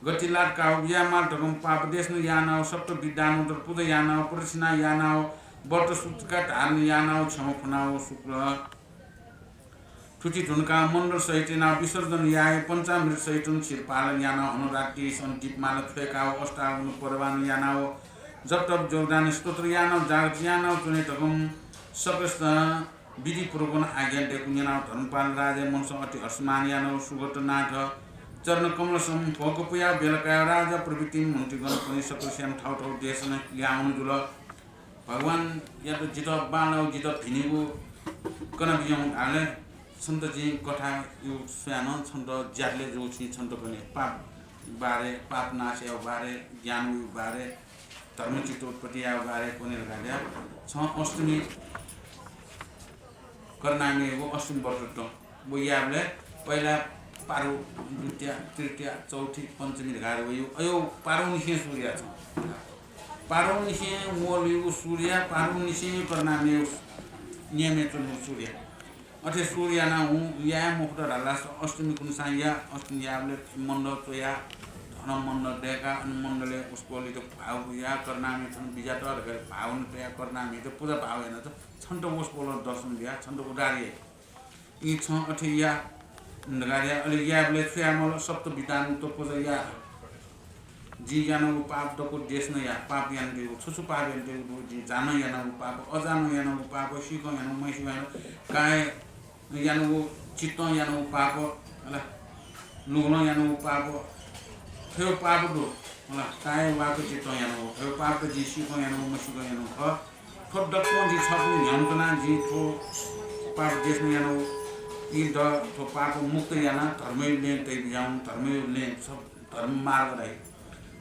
गतिलाट काउ या माल टकम पाप देश न यानाओ सप्त विद्यान तर पूजा यानाओ प्रदक्षिणा यानाओ व्रत सूचका धारण यानाओ क्षमफुनाओ शुक्ल ठुटी ढुनका मण्डल सहित नाव विसर्जन याय पंचामृत सहित क्षीरपालन यानाओ अनुराटी सन्दीप माल थेकाओ अष्टागुण परवान यानाओ जप तप जोगदान स्तोत्र यानाओ जागृत यानाओ चुने टकम सकस्त विधि पूर्वक आज्ञा टेकुन यानाओ धर्मपाल राजे मनस अति हर्षमान यानाओ सुगत नाथ चरण कमल सम भोकपुया बेलका राजा प्रवृत्ति मन्त्रीगण पनि सकुश्याम ठाउँ ठाउँ देश ल्याउनु जुल भगवान या तो जित बाणौ जित भिनिगु कन बिजौँ हाले छन्त जी कथा यो सानो छन्त ज्याले जो छि छन्त पनि पाप बारे पाप नाशय बारे ज्ञान बारे धर्म चित्त उत्पत्ति बारे पनि लगाया छ अष्टमी करनामी वो अष्टमी व्रत वो याबले पहिला पारु द्वितीय तृतीय चौथी पंचमी गाह्रो भयो अयो पारु निसे सूर्य छ पारु निसे मोलिउ सूर्य पारु निसे करनामे नियमित सूर्य अथे सूर्य ना हूँ या मुक्त ढाला अष्टमी कुन साया अष्टमी याबले मंडल चोया धन मंडल देका मंडले उसको लितो भाव या करनामे छन बिजात गरे भाव न तया करनामे त पूजा भाव हैन त छन्त उसको दर्शन दिया छन्त उडारी यी छ अथे या नगारिया अलि याबले श्यामल सप्त विधान तो पूजा या जी यानो पाप दको देश न या पाप यान के छुछु पाप यान के जी जान यानो पाप अजान यानो पाप सिक यानो मैसी यानो काय यानो चित्त यानो पाप होला लुग्न यानो पाप थियो पाप दो होला काय वाको चित्त यानो थियो पाप जी सिक यानो मैसी यानो ख थोड दको जी छप्ने ध्यानतना जी थो पाप देश न यानो यी द थो पाप मुक्त याना धर्मले तै बिजाउँ धर्मले सब धर्म मार्ग रहे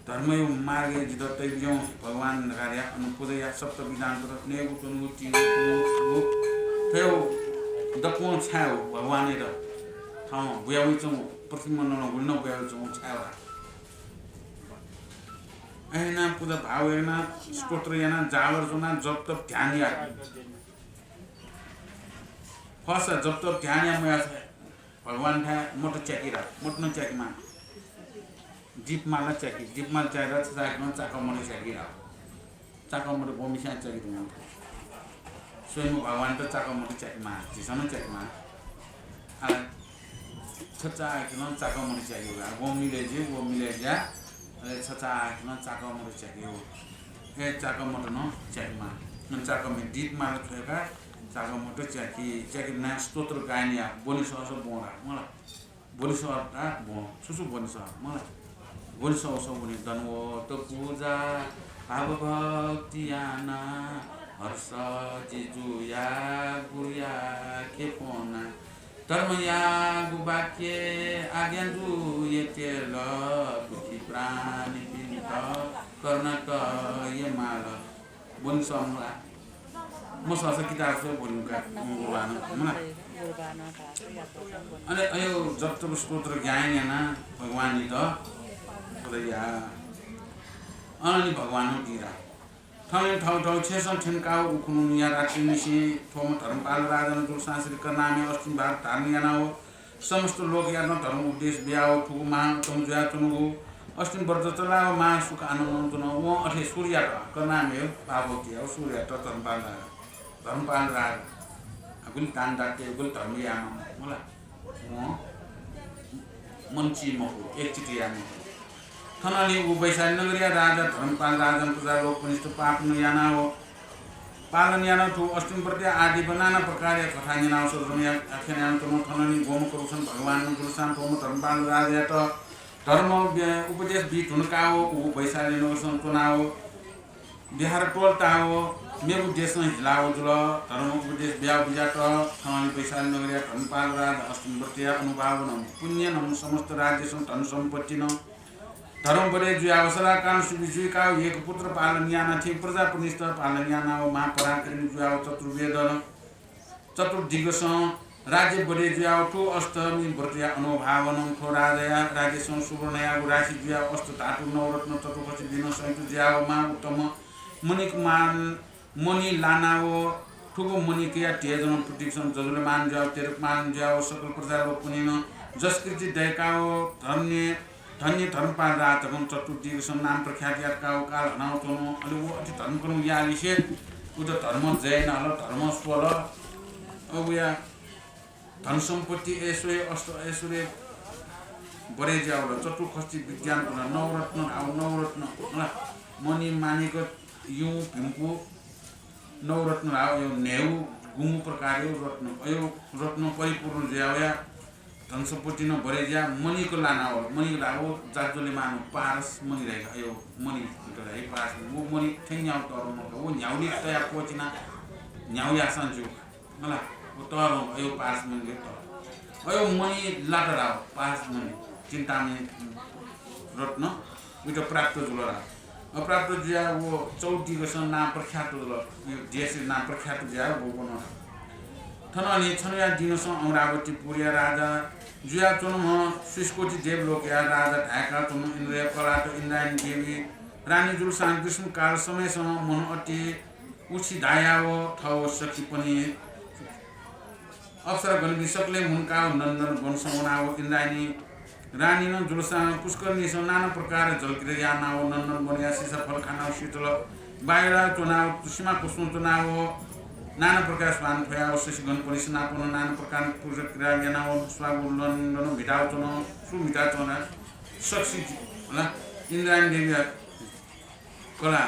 धर्म मार्ग जित तै बिजाउँ भगवान कार्य अनुपूजा या सप्त विधान तर नेगु तुनु टिगु थियो दको छाउ भगवान र ठाउँ बुयाउ चौ प्रतिमन गुण बुयाउ चौ छाउ ऐना पूजा भाव ऐना स्तोत्र याना जावर जुना जप तप ध्यान या फर्स्ट जब तक ध्यान या मैं भगवान था मोटो चेकिरा मोटनो चेकमा जीप माला चेकी जीप माल चाहिए चाकमा चाका मोटो चेकिरा चाका मोटो भूमिशा चेकी दूँ स्वयं भगवान तो चाका मोटो चेकमा जिसम चेकमा छचा किनो चाका मोटो चेकी होगा वो मिले जा अरे छचा किनो चाका मोटो चेकी हो ये चाका मोटो नो चेकमा न चाका में जीप माला थोड़ा चाका मोटो च्याकी ना स्तोत्र गायन या बोली सहस बोरा मलाई बोली सहटा भो सुसु बोली सह मलाई बोली सहस बोली दनवत पूजा भाव भक्ति याना हर्ष जिजु या गुया के पोना धर्म या गुबाके आज्ञाजु ये तेल दुखी प्राणी बिन्त कर्णक ये माल बोली सह मलाई म ससा किताब से बोल्नुका गुरुबान मना अनि अयो जप तप स्तोत्र ज्ञान याना भगवान नि त बोलया अनि भगवान दिरा ठाउँ ठाउँ ठाउँ छेसन ठेनकाउ उखुनु या रात्रि निसी थोम धर्मपाल राजन जुल सांस्कृतिक नामे अस्तिम भाग धार्म याना हो समस्त लोक याना धर्म उपदेश ब्याओ ठुगु मा तुम जुया तुनुगु अस्तिम वर्ष चलाओ मा सुख आनन्द तुनु वो अथे सूर्य कर्नामे पावती हो सूर्य त धर्मपाल धर्मपाल राज गुल तान दाते गुल धर्म यामा मलाई म मन्ची मको एकचोटि यामा थनाली उ वैशाली नगरिया राजा धर्मपाल राजन पूजा लोक पनिष्ठ पाप न याना हो पालन याना ठु अष्टमी प्रति आदि बनाना प्रकार कथा याना सोजमिया आख्यान तुम थनाली गोम करुसन भगवान गुरुसान गोम धर्मपाल राजा त धर्म उपदेश बीट हुनकाओ उ वैशाली नगरसन तुनाओ बिहार टोलटाओ मेरो देशमा हिलाओ जुल धर्म उपदेश ब्याह बिजाट थनाली वैशाली नगरिया धर्मपाल राज अष्टमी प्रति अनुभाव न पुण्य न समस्त राज्य धन सम्पत्ति न धर्म बरे जुया अवसरा कान सुविजुका एक पुत्र पालनियाना थि प्रजा पुनिष्ठ पालनियाना महापराक्रमी जुया चतुर्वेदन चतुर्दिगस राज्य बरे जुया ठो अष्टमी व्रतया अनुभावनम ठो राजया राज्य सं सुवर्णया राशि जुया अष्ट धातु नवरत्न चतुर्दशी दिन सहित जुया मा उत्तम मणिक मान मणि लानाओ ठुगो मणि के तेजन प्रतिक्षण जजुले मान जुया तेरक मान जुया सकल प्रजा पुनिन जसकृति दैकाओ धन्य धर्मपाल रातगम चतुर्दिग नाम प्रख्यात याकाओ काल हनाउतनो अलि वो अति धर्म कनु यालिसे उत धर्म जैन हल धर्म स्वर अबुया धन सम्पत्ति ऐश्वर्य अष्ट ऐश्वर्य बरे जाउल चतुर्खस्ती विज्ञान कुना नवरत्न आउ नवरत्न मणि मानिक यु भिमपु नवरत्न आउ यो नेउ गुमु प्रकार यो रत्न परिपूर्ण ज्याया धन सम्पत्ति न भरे ज्या मणि को लाना हो मणि लाओ जाजोले मानो पारस मणि रहेको यो मणि है पारस वो मणि ठेन्याउ तरो न वो न्याउली तया पोचिना न्याउ या सन्जु मला वो तरो यो पारस मणि त यो मणि लाटरा पारस मणि चिन्तामणि रत्न उतो प्राप्त जुलरा अप्राप्त ज्या वो 14 गस नाम प्रख्यात जुल यो देश नाम प्रख्यात ज्या वो बन थनले छनया दिनस अमरावती पुरिया राजा जुया चुनम सुस्कोटी देवलोकया राजा ढाका चुन इन्द्रिय कलाट इन्द्रायणी देवी रानी जुलसान ग्रीष्म काल समयसम्म मन अति उछि धायाओ ठौ सखी पनि अप्सरा गण सकले मुनका नन्दन वंशवनाओ इन्द्रायणी रानी न जुलसान पुष्करनी स नाना प्रकार जलक्रिया नाओ नन्दन वनया सिसा फल खानाओ शीतल बाहिरा चुनाव सीमा कुसुम चुनाव नाना प्रकार स्वान फया शशि गण परिसनापन नाना प्रकार पूजा क्रिया यानाओ स्वागुलन भिटाओ चुन सुमिटा चुना सक्षी होला इन्द्रायणी देवी कला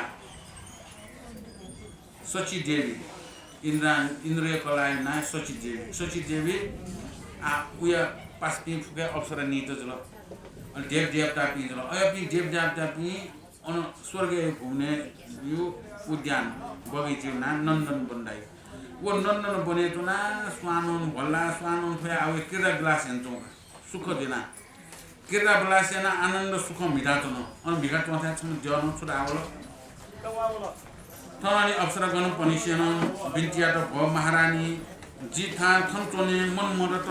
सची देवी इन्द्रिय कला ना सची देवी आ उया पास्पी फुके अप्सरा नीत जल अनि देव देवता पि जल अयपि देव देवता पि अन स्वर्गीय घुम्ने यो उद्यान बगैँचा ना नन्दन बन्दाई वो नन्दन बने तो ना स्वानन भल्ला स्वानन फया आवे किरा ग्लास हेंचो सुख दिना किरा ग्लास ना आनंद सुख मिटा तो न अन भिगा तो था छम जन छुरा आवलो थनानी अप्सरा गण पनिसेन बिन्तिया त भ महारानी जिथा थन्तोने मन मदत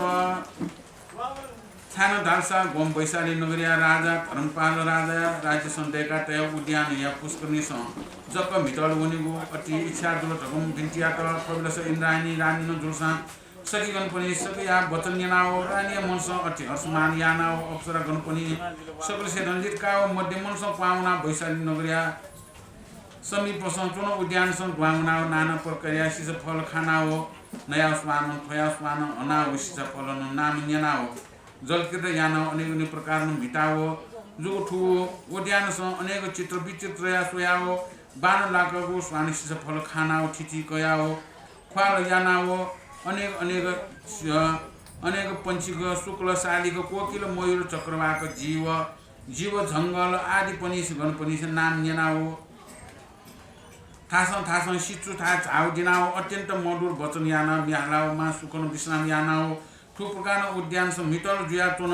छानो दालसा गोम वैशाली नगरिया राजा धर्मपाल राजा राज्य सन्देका तय उद्यान या पुष्करनी स जक मिटल वनिगो अति इच्छा दुल धगम बिन्तिया त कविलस इन्द्रायणी रानी न जुलसा सखीगण पनि सकया वचन यानाओ रानी मनस अति हर्षमान यानाओ अप्सरा गण पनि सकल से रंजित काओ मध्य मनस पाउना वैशाली नगरिया समीप संचुन उद्यान स ग्वांगनाओ नाना प्रक्रिया सिस फल खानाओ नया स्वान फया स्वान अनाओ सिस फल नाम यानाओ जलकृत यानाओ अनेक प्रकार मिटाओ जुठु उद्यान स अनेक चित्र विचित्र या सोयाओ बान लाकको स्वान सिस फल खानाओ ठिठी कयाओ ख्वाल यानाओ अनेक पंचीको शुक्ल शालीको कोकिल मयूर चक्रवाक जीव जंगल आदि पनि गण पनि नाम यानाओ थासन सिचु था झाउ दिनाओ अत्यन्त मधुर वचन याना बिहालाओ मा सुकन विश्राम यानाओ ठु प्रकार उद्यान स मिटल जुया चुन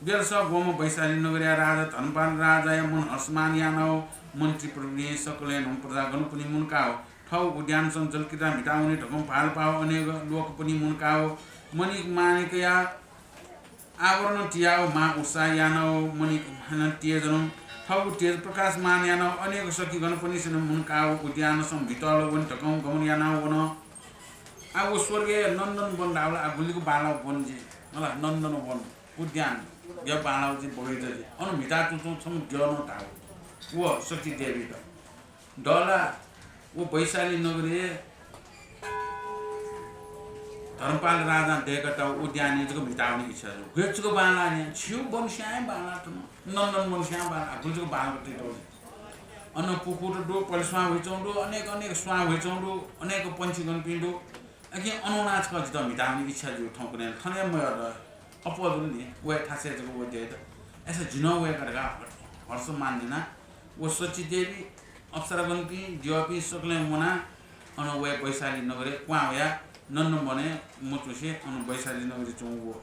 बेलस गोम वैशाली नगरिया राजा धनपाल राजा मन हर्षमान यानाओ मन्त्री प्रभु सकले नम प्रजा गण पनि मुनकाओ ठौ उद्यान स जलकिता मिटाउने ढकम फाल पाओ अनेक लोक पनि मुनकाओ मणिक मानिकया आवरण तियाओ मा उत्साह यानाओ मणिक हन तेजन ठौ तेज प्रकाश मान यानाओ अनेक सखी गण पनि सन मुनकाओ उद्यान स भितल वन ढकम गमन यानाओ वन आगो स्वर्गीय नन्दन वन डाउला आगुलीको बाला वन जे मला नन्दन वन उद्यान या बाला जे बगैँचा जे अनु मिटा चुचु छम जन ताउ वो सती देवी त डला वो वैशाली नगरी धर्मपाल राजा देकटा उद्यान जको मिटाउने इच्छा छ गेचको बाला ने छिउ वंश्याय बाला त नन्दन वंश्याय बाला आगुलीको बाला त तो अन पुकुर दो पलस्वा होइचौंडो अनेक स्वा होइचौंडो अनेक पंछी गण पिंडो अघि अनुनाच क त मिटाउने इच्छा जो ठौकने थने म अपजु नि वे थासे जको वो दे त ऐसा जिनो वे करगा हर्ष मान्दिना वो सची देवी अप्सरा गणपी दिवापी सकले मना अन वे वैशाली नगरे क्वाया नन्न बने मुचुसे अन वैशाली नगरे चौगो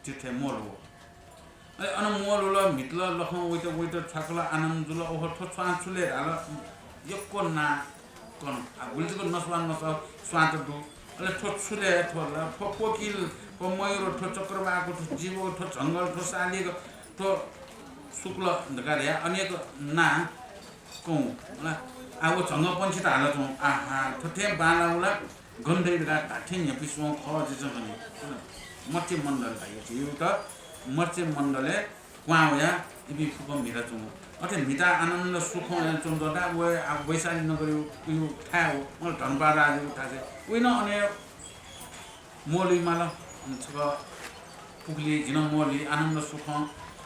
चिथे मोर हो अन मोलुला मितला लखौ वइट छाकला आनन्द जुला ओह ठो छ्वा छुले हाल यक्को ना कोन गुल्जको नस्वान नस स्वात दु अले ठो छुले ठोला ठो कोकिल ठो मयूर ठो चक्रवाको ठो जीव ठो जंगल ठो सालीको ठो शुक्ल धकार्या अनेक ना कौ होला आगो जंग पंछी त हाल छौ आहा ठोठे बालाउला गन्धै गा काठे पिसो ख जिस भने मर्चे मण्डल भाइ यो त मर्चे मण्डले क्वाया इबि फुको मिरा छु अथे मिता आनन्द सुख चोन्दटा व वैशाली नगरी यो ठायो म धनबा राजु थासे उइन अने मोली माला छक पुगली जिन मोली आनन्द सुख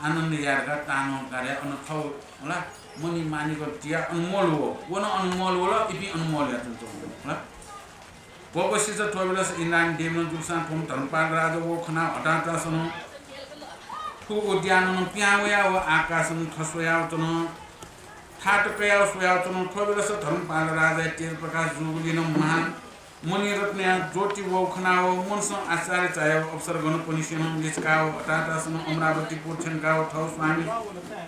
आनन्द यारगा तानो कार्य अन थौ होला मनी मानिको टिया अनमोल हो वन अनमोल होला इबि अनमोल या छु होला पपसिस टोबलस इनान डेमन जुसा फुम धनपाल राजु वो खना हटाता सन ठु उद्यान प्यावया व आकाशन खसोया तन ठाटकया सोया तन ठोबलस धनपाल राजा तेज प्रकाश जुगलिन महान मणि रत्न ज्योति वो खनाओ मनस आचार्य चाहे अवसर गण पनिसन लिचकाओ हटातासन अमरावती पुरछनकाओ ठौ स्वामी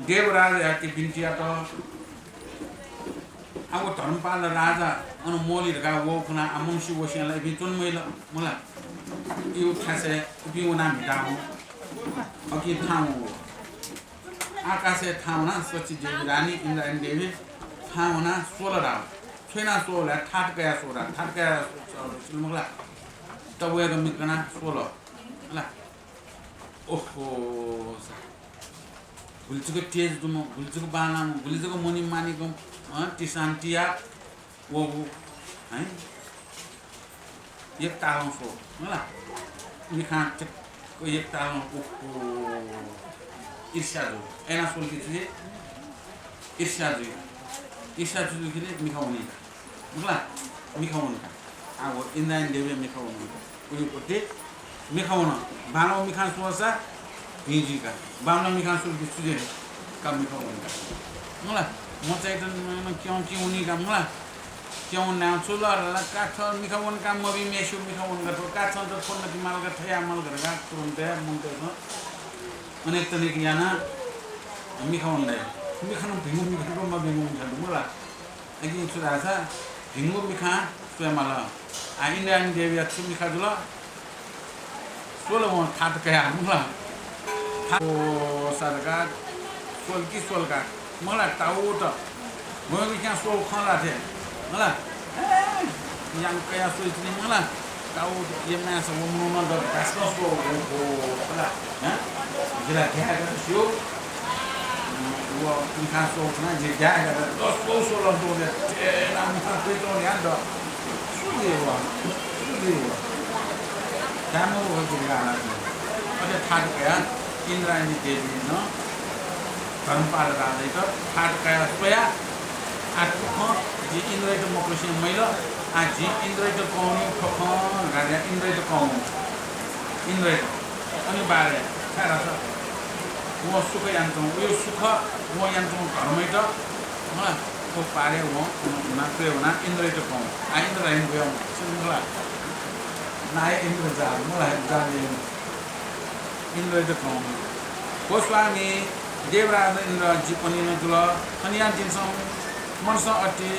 देवराज याति बिन्तिया त अब धर्मपाल राजा अन मोली ढका वो खना अमंसी वसियालाई बिचुन मैला मला यो खासे बिउना मिटाउ अकि ठाउँ आकाशे ठाउँना सची देवी रानी इन्द्राणी देवी ठाउँना 16 राव छैना 16 ठाटकया 16 ठाटकया सुलमला तबुएको मिकना 16 होला ओहो गुल्चुको तेज दुम गुल्चुको बानाम गुल्चुको मनि मानिको टिसान्टिया वो है एक तालौं सो होला मिखा एक तालौं ओहो ईर्ष्याजु एना सोलकी चाहिँ ईर्ष्याजु किले मिखाउने होला मिखाउने अब इन्द्राणी देवी मिखाउने उयो कोटे मिखाउन बानो मिखान सोसा भिजीका बानो मिखान सोलकी सुजे काम मिखाउने होला म चाहिँ क्यों उनी काम होला क्यों नाम चुला काठ मिखाउन काम म भी मेसु मिखाउन गतो काठ त फोन नति माल ग थया माल गरगा तुरन्त मुन्ते न अनेक तने कि याना मिखाउन दे मिखाउन भिंगु मिखाउन म भिंगु मिखाउन होला अघि छुरा छ भिंगु मिखा स्वयं माल आ इन्द्राणी देवी छु मिखा जुल 16 म ठाट कया होला ओ सरकार सोलका मलाई टाउ त म भी क्या सोल खला थे होला yang kaya सोच्ने मलाई टाउ ये मैं सब वो न द पास्को सो होला ह गिरा क्या कर सो वो मिखा सो ना जे क्या कर सो ल दो ने ना मिखा कोई तो नहीं आंदा सुदेवा कामो हो गिरा ना अरे ठाट कया इन्द्राणी देवी न धर्मपाल राजा त ठाट कया सोया आठख जी इन्द्रैत मकसी मैल आ जी इन्द्रैत कौनी खख गाड्या इन्द्रैत कौ इन्द्रैत अनि बारे खारा छ वो सुख यान्छौँ उयो सुख वो यान्छौँ घरमै त मलाई को पारे हो नाक्रे हो ना इन्द्रैत कौ आ इन्द्रैन गयो सुनला नाय इन्द्र जा मलाई जाने इन्द्रैत कौ गोस्वामी देवराज इन्द्र जी पनि न जुल अनि या दिनसम्म मनस अति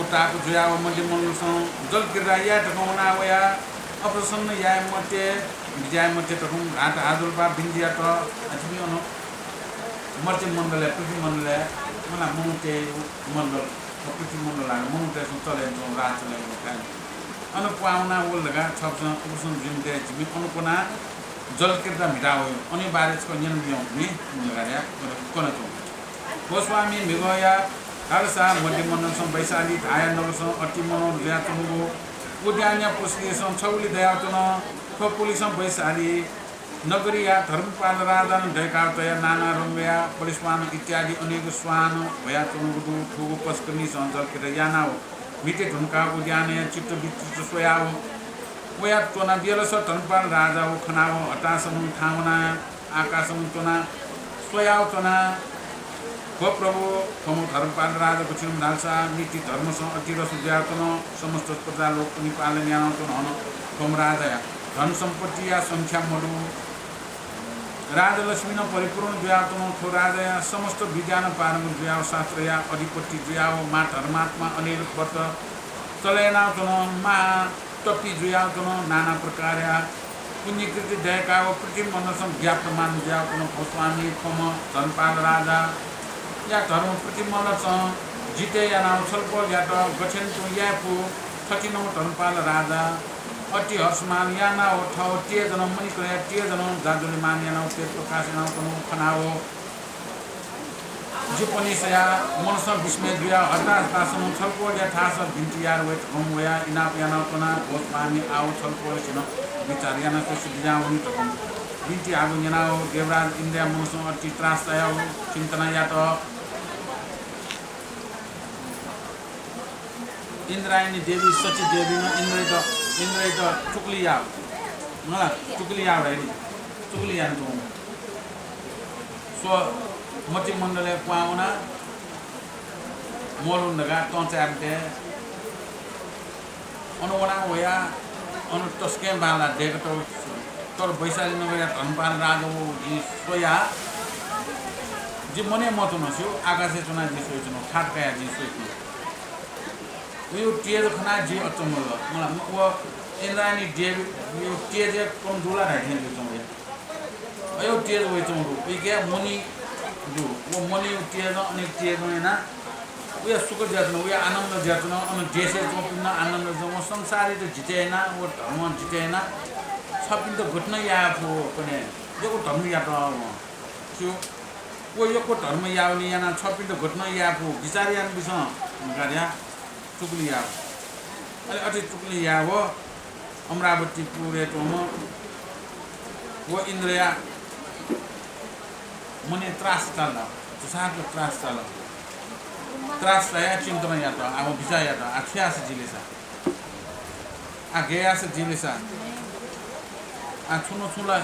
उताको जुयाव मध्य मनसं जल गिरा या ढकाउना वया अप्रसन्न या मते विजय मते तकुम घाट हादुलपा बिन्दिया त अतिमी अनु मर्चे मण्डले पृथ्वी मण्डले मला मुते मण्डल पृथ्वी मण्डल मुते चले रात चले कान अनु पाउना वल लगा छप्सन उपसन जिमते जिमि अनुपना जल गिरा मिटाओ अनि बारेजको नियम नि लगाया कोनतो गोस्वामी मिगया हरसा मध्य मण्डलसं वैशाली धाया नगरसं अति मनो ल्यातुगो उद्यान्य पुष्केसं छौली दयातुन खोपुलिसं वैशाली नगरिया धर्मपाल राजा ढैकातया नाना रंगया परिस्वान इत्यादि अनेक स्वान भयातुगु ठुगु पस्कनी संजल के यानाओ मिटे ढुनका उद्यानय चित्त विचित्र सोयाओ वया तोना बियलस धर्मपाल राजा हो खनाओ हटासम ठाउना आकाशम तोना सोयाओ तोना हो प्रभु कम धर्मपाल राजा कुचिम धालसा नीति धर्म सं अतिरस व्यातन समस्त प्रजा लोक पनि पालन यानतन हन कम राजा धन सम्पत्ति या संख्या मडु राजलक्ष्मी न परिपूर्ण द्व्यातन थो राजया समस्त विज्ञान पारंग द्व्याव शास्त्रया अधिपति द्व्याव मा धर्मात्मा अनिल व्रत चलयनातन मा तपी द्व्यातन नाना प्रकारया पुण्यकृति दयकाव प्रतिम मनसम ज्ञाप्तमान द्व्यातन भस्वामी फम धनपाल राजा या धर्म प्रतिमलस जिते या नाम छल्प या त गछेन्तो यापु थटिनो धनपाल राजा अति हर्षमान या ना हो ठाउ टे जन मनि करे टे जन जाजुले मान या ना ते प्रकाश ना कोनो खनाओ जुपनिसया मनस विस्मय दुया हताश तासन छल्प या थास भिन्ति यार वेट हम या इनाप या ना कोना भोज पानी आउ छल्प छिन विचार या ना त सिद्धिया हुन त भिन्ति आगु या ना हो देवराज इन्द्र मनस अति त्रास आयो चिन्तना या त इंद्रायणी देवी सची देवी न इंद्र तो टुकलिया मला टुकलिया भाई टुकलिया तो सो मति मंडले पावना मोरुन दगा तोंचारते अनुवना होया अनु तस्के बाला देखतो तोर बैशाली नगरिया धनपाल राजो जी सोया जी मने मतो नस्यो आकाशे चुना जी सोइचनो ठाटकाया जी सोइचनो यो टेज खना जी अचम्म मलाई वो इंद्रायणी देवी यो टेज कोन दुला राख्ने जो चम्म यो टेज वइ चम्म इके मुनि जो वो मुनि टेज अनि टेज हैन उयो सुख जातन उयो आनन्द जातन अनि देशे चोपिन आनन्द जो संसारी त जितेन वो धर्म जितेन सपिन त घुट्न याफो पनि यो धर्म या त त्यो वो यो को धर्म याउनी याना सपिन त घुट्न याफो विचारियान बिस गर्या टुकलिया अरे अति टुकलिया वो अमरावती पूरे तो वो इंद्रिया मने त्रास चला तो साथ त्रास चला त्रास लाया चिंतन या तो आ विचार या तो अख्या से जिलेसा आ गया से जिलेसा आ छुनो छुला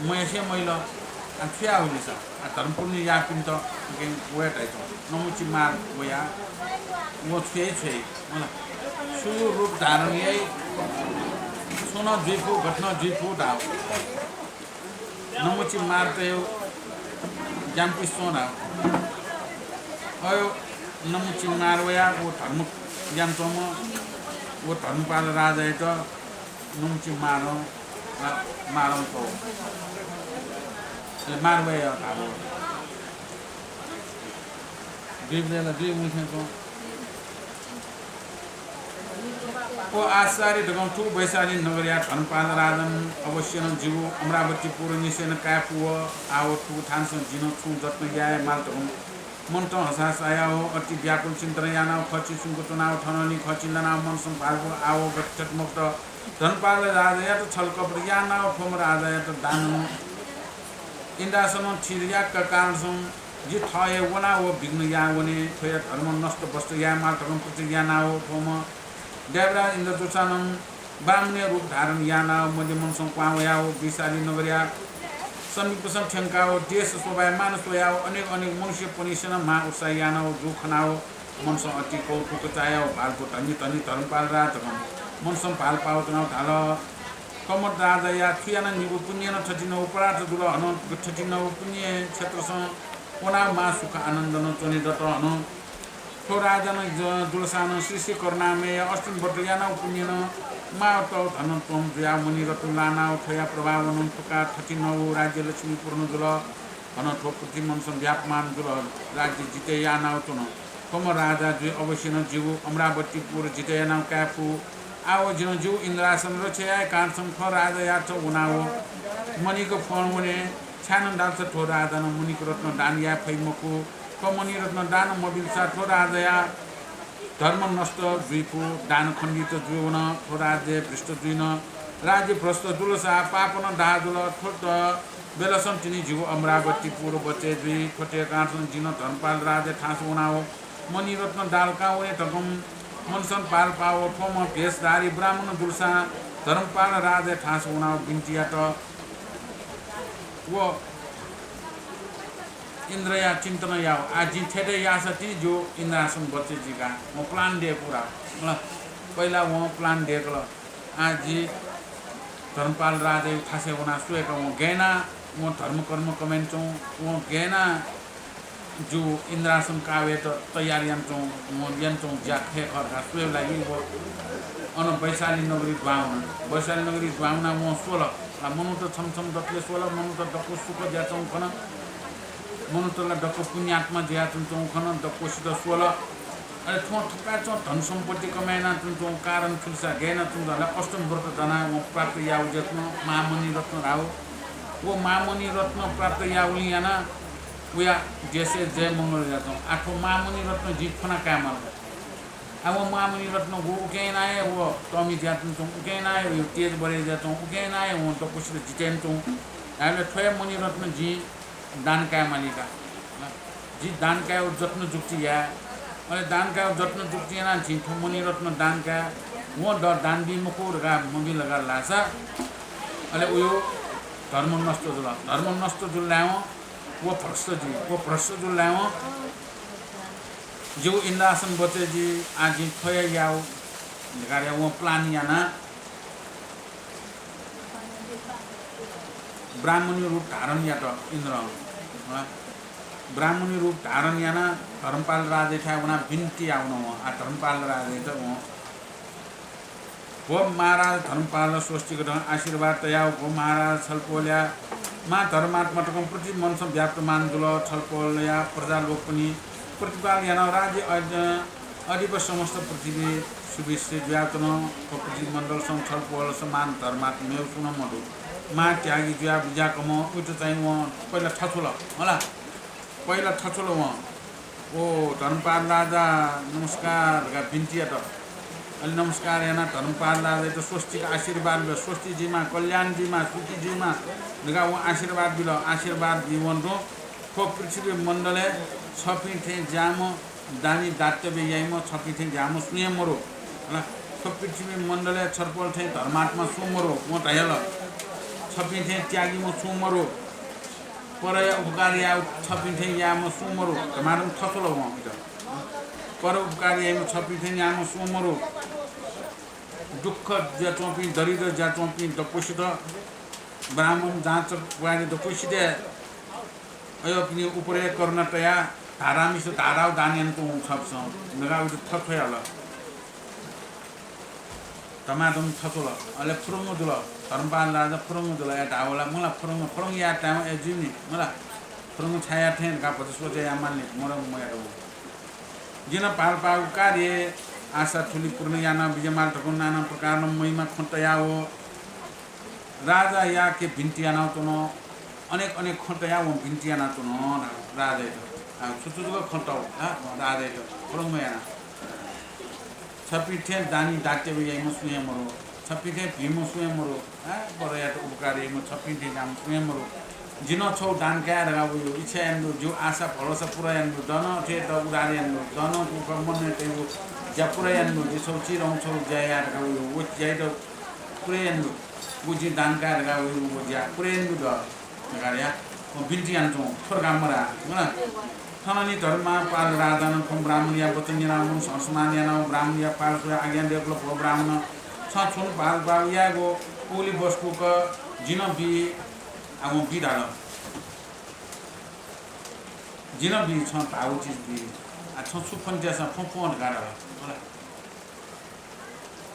मयसे मैला अख्या होलिसा आ धर्मपुनी या पिन तो के वेट आइतो नमुची मार वया वो छे मलाई सुरु रूप धारण यही सुन जुइफु घटना जुइफु ढाउ नमुची मार्ते जाम्पी सोना अयो नमुची मारवया वो धर्म ज्ञानतोम वो धर्मपाल राजा त नमुची मारो मारौ तो मारवया ढाउ दुईजना दुई मुखको को आचार्य ढगौठु वैशाली नगरिया धनपाल राजन अवश्य न जीव अमरावती पूर्व निसेन कापु आओ ठु ठानसन जिनो छु जत्न याय माल ढगौ मन त हसास आया हो अति व्याकुल चिन्तन याना खची सुनको चुनाव ठननी खचिलना मन सम्भालको आओ गच्छत मुक्त धनपाल राजा या त छलकप याना ठोम राजा या त दान इन्दासन छिरिया का कारण जी ठए वना वो विघ्न या वने थया धर्म नष्ट वस्तु या माल ढगौ प्रति याना हो ठोम देवराज इंद्र जोसानम बामने रूप धारण याना मध्य मनसं पावया हो विशाली नगरिया समीप सम ठंकाओ देश स्वभाव मानस होयाओ अनेक अनेक मनुष्य पनिसन मा उत्साह याना हो जो खनाओ मनसं अति कौतुक चायो भालको धनी धनी धर्मपाल राज मनसं भाल पाओ तनाउ धाल कमर राजा या थुयाना निगु पुण्य न छटिन उपरात दुल हन छटिन पुण्य क्षेत्रसं कोना मा सुख आनन्द न चोनि दत हन थो राजन दुलसान श्री कर्णामेय अस्तिन बटयाना पुण्यन मा त धन तम द्या मुनि रत्न लाना थया प्रभावन प्रकार थति नौ राज्य लक्ष्मी पूर्ण दुल हन थो प्रति मनसन व्यापमान दुल राज्य जिते याना तुन कम राजा जो अवश्य न जीव अमरावती पुर जिते याना कापु आओ जिन जीव इंद्रासन रछया कान्छम ख राजा या छ उनाओ मनिको फण हुने छानन डाल्छ थो राजा न मुनिको रत्न दान या फैमको कमनी रत्न दान मोबिल साथो राजया धर्म नष्ट द्वीपु दान खण्डित जुवन थो राज्य भ्रष्ट दुइन राज्य भ्रष्ट दुलसा पापन दादुल थोट बेलसन तिनी जीव अमरावती पूर्व बचे दुई खोटे काँसन जिन धनपाल राजा ठास उनाओ मनी रत्न दालका उने ठगम मनसन पाल पाओ ठोम भेषधारी ब्राह्मण दुलसा धर्मपाल राजा ठास उनाओ बिन्टिया त वो इंद्रया चिंतन याव आज ठेटे यासती जो इंद्रासन बच्चे जी का वो प्लान दे पूरा मतलब पहला वो प्लान दे कल आज धर्मपाल राजे खासे होना सुए का वो गैना वो धर्म कर्म कमेंचो वो गहना जो इंद्रासन कावे तो तैयारियां चो वो यंचो जाखे और राष्ट्रीय लगी वो अन वैशाली नगरी बावना वो 16 मनु तो छम दक्ले 16 मनु तो दक्को सुख ज्याचो खन मनु तो ला दक्को पुण्यात्मा ज्याचो खन दक्को सित 16 अरे थो थका चो धन सम्पत्ति कमाएना चो कारण फिल्सा गएना चो ला अष्टम व्रत जना वो प्राप्त याउ जत्न महामुनि रत्न राव वो महामुनि रत्न प्राप्त याउली याना उया जैसे जय मंगल जाता हूँ आठो महामुनि रत्न जीत फना क्या मार अब वो महामुनि रत्न वो उकेन आए वो टॉमी जाता हूँ उकेन आए वो तेज बड़े जाता हूँ उकेन आए वो तो कुछ जितेन तो यार थोड़े मुनि रत्न जी दान क्या मालिका जी दान क्या वो जत्न जुक्ति है अरे दान क्या वो जत्न जुक्ति है ना जी तो मुनि रत्न दान क्या वो दान भी मुको लगा मुगी लगा लासा अरे वो धर्म नष्ट जुल लाओ वो प्रश्न जो लाओ जो इंद्रासन बचे जी आज खोया याओ निकाले वो प्लान या ना ब्राह्मणी रूप धारण या तो इंद्र ब्राह्मणी रूप धारण या ना धर्मपाल राजे था उना बिनती आउन हो आ धर्मपाल राजे तो वो महाराज धर्मपाल स्वस्ति को आशीर्वाद तया वो महाराज छलपोल्या मा धर्मात्मा टकम प्रति मनसम व्याप्त मान दुल छलपोल या प्रजा लोक पनि प्रतिपाल याना राज्य अधिप समस्त पृथ्वी सुविश्व व्याप्त न प्रति मण्डल सम छलपोल समान धर्मात्मा मेउ सुन मधु मा त्यागी ज्या बिजा कम उत चाहिँ वो पहिला ठछुल होला पहिला ठछुल वो ओ धर्मपाल राजा नमस्कार का बिन्ती त अलि नमस्कार याना धर्मपाल राजा तो स्वस्ति का आशीर्वाद स्वस्ति जी मा कल्याण जी मा सुखी जी मा लगा वो आशीर्वाद दिलो आशीर्वाद जीवन दो को पृथ्वी मंडले छपी थे जाम दानी दातव्य याइम छपी थे जाम स्वयंमरो होला को पृथ्वी मंडले छरपल थे धर्मात्मा सुमरो म तयल छपी थे त्यागी म सुमरो परय उपकारी आ छपी थे याम सुमरो धर्मात्मा थसलो म पर उपकारी याइम छपी थे याम सुमरो दुख ज्याचोपी दरिद्र ज्याचोपी दपोषित ब्राह्मण जाँच वाणी दपोषित अयो पनि उपरे गर्न तया धारामिस धाराव दानियनको छप्छ नगाउ थथयाल तमादम थथोल अले फुरुङ दुल धर्मपाल राजा फुरुङ दुल या धावला मला फुरुङ या टाइम ए जिनी मला फुरुङ छाया थे का पछोजे या मान्ने मोर मयारो जिन पाल पाउ कार्य आशा ठुली पूर्ण याना विजयमाल ठको नाना प्रकार महिमा खन्तया हो राजा या के भिन्टियाना तो न अनेक खन्तया वो भिन्टियाना तो न राजा छुचुको खन्ताउ राजा फुरुङ याना छपिथे दानी दाट्य याइम स्वयंमरो छपिथे भीम स्वयंमरो बरयात उपकारी म छपिथे नाम स्वयंमरो जिन छौ दान क्या रगा वो इच्छा एन्डो जो आशा भरोसा पुरा एन्डो दन थे त उडारे एन्डो दन को मन ते वो जा पुरा एन्डो जो चिरौ छौ जया रगा वो जय त पुरा एन्डो वो जि दान क्या रगा वो जा पुरा एन्डो द गारिया वो बिन्ती आन्चो फरगामरा न थननी धर्म पाल राजान फम ब्राह्मणिया वचनया मन संस्मानिया न ब्राह्मणिया पाल आज्ञा देवलो भो ब्राह्मण छ छुन पाल बाउया गो ओली बस्को क जिन बि आउ बिडाल जिन बि छ भाउ चिज बि आ छ सुफन जसा फफोन गाडा होला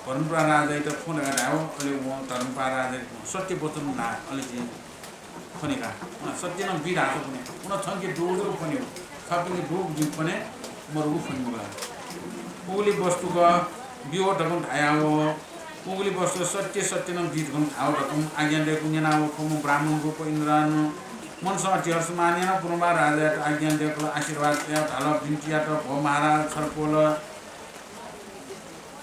परम्परा राजा त फोन गाडा हो अलि वो धर्मपा राजा सत्य वचन ना अलि जि फनेका सत्य न बिडा छ पनि उन छन के दोजरो पनि सपिने दुख दिन पनि मरु फन्मुगा ओली वस्तु क बियो ढकन आया हो ओली वस्तु सत्य न गीत गन आउ ढकन आज्ञा दे कुन्या हो कोम ब्राह्मण रूप इन्द्रन मन सहति हर्षमानिया पुरमा राजा आज्ञा दे आशीर्वाद या थाल बिन्तिया त भो महाराज छलपोल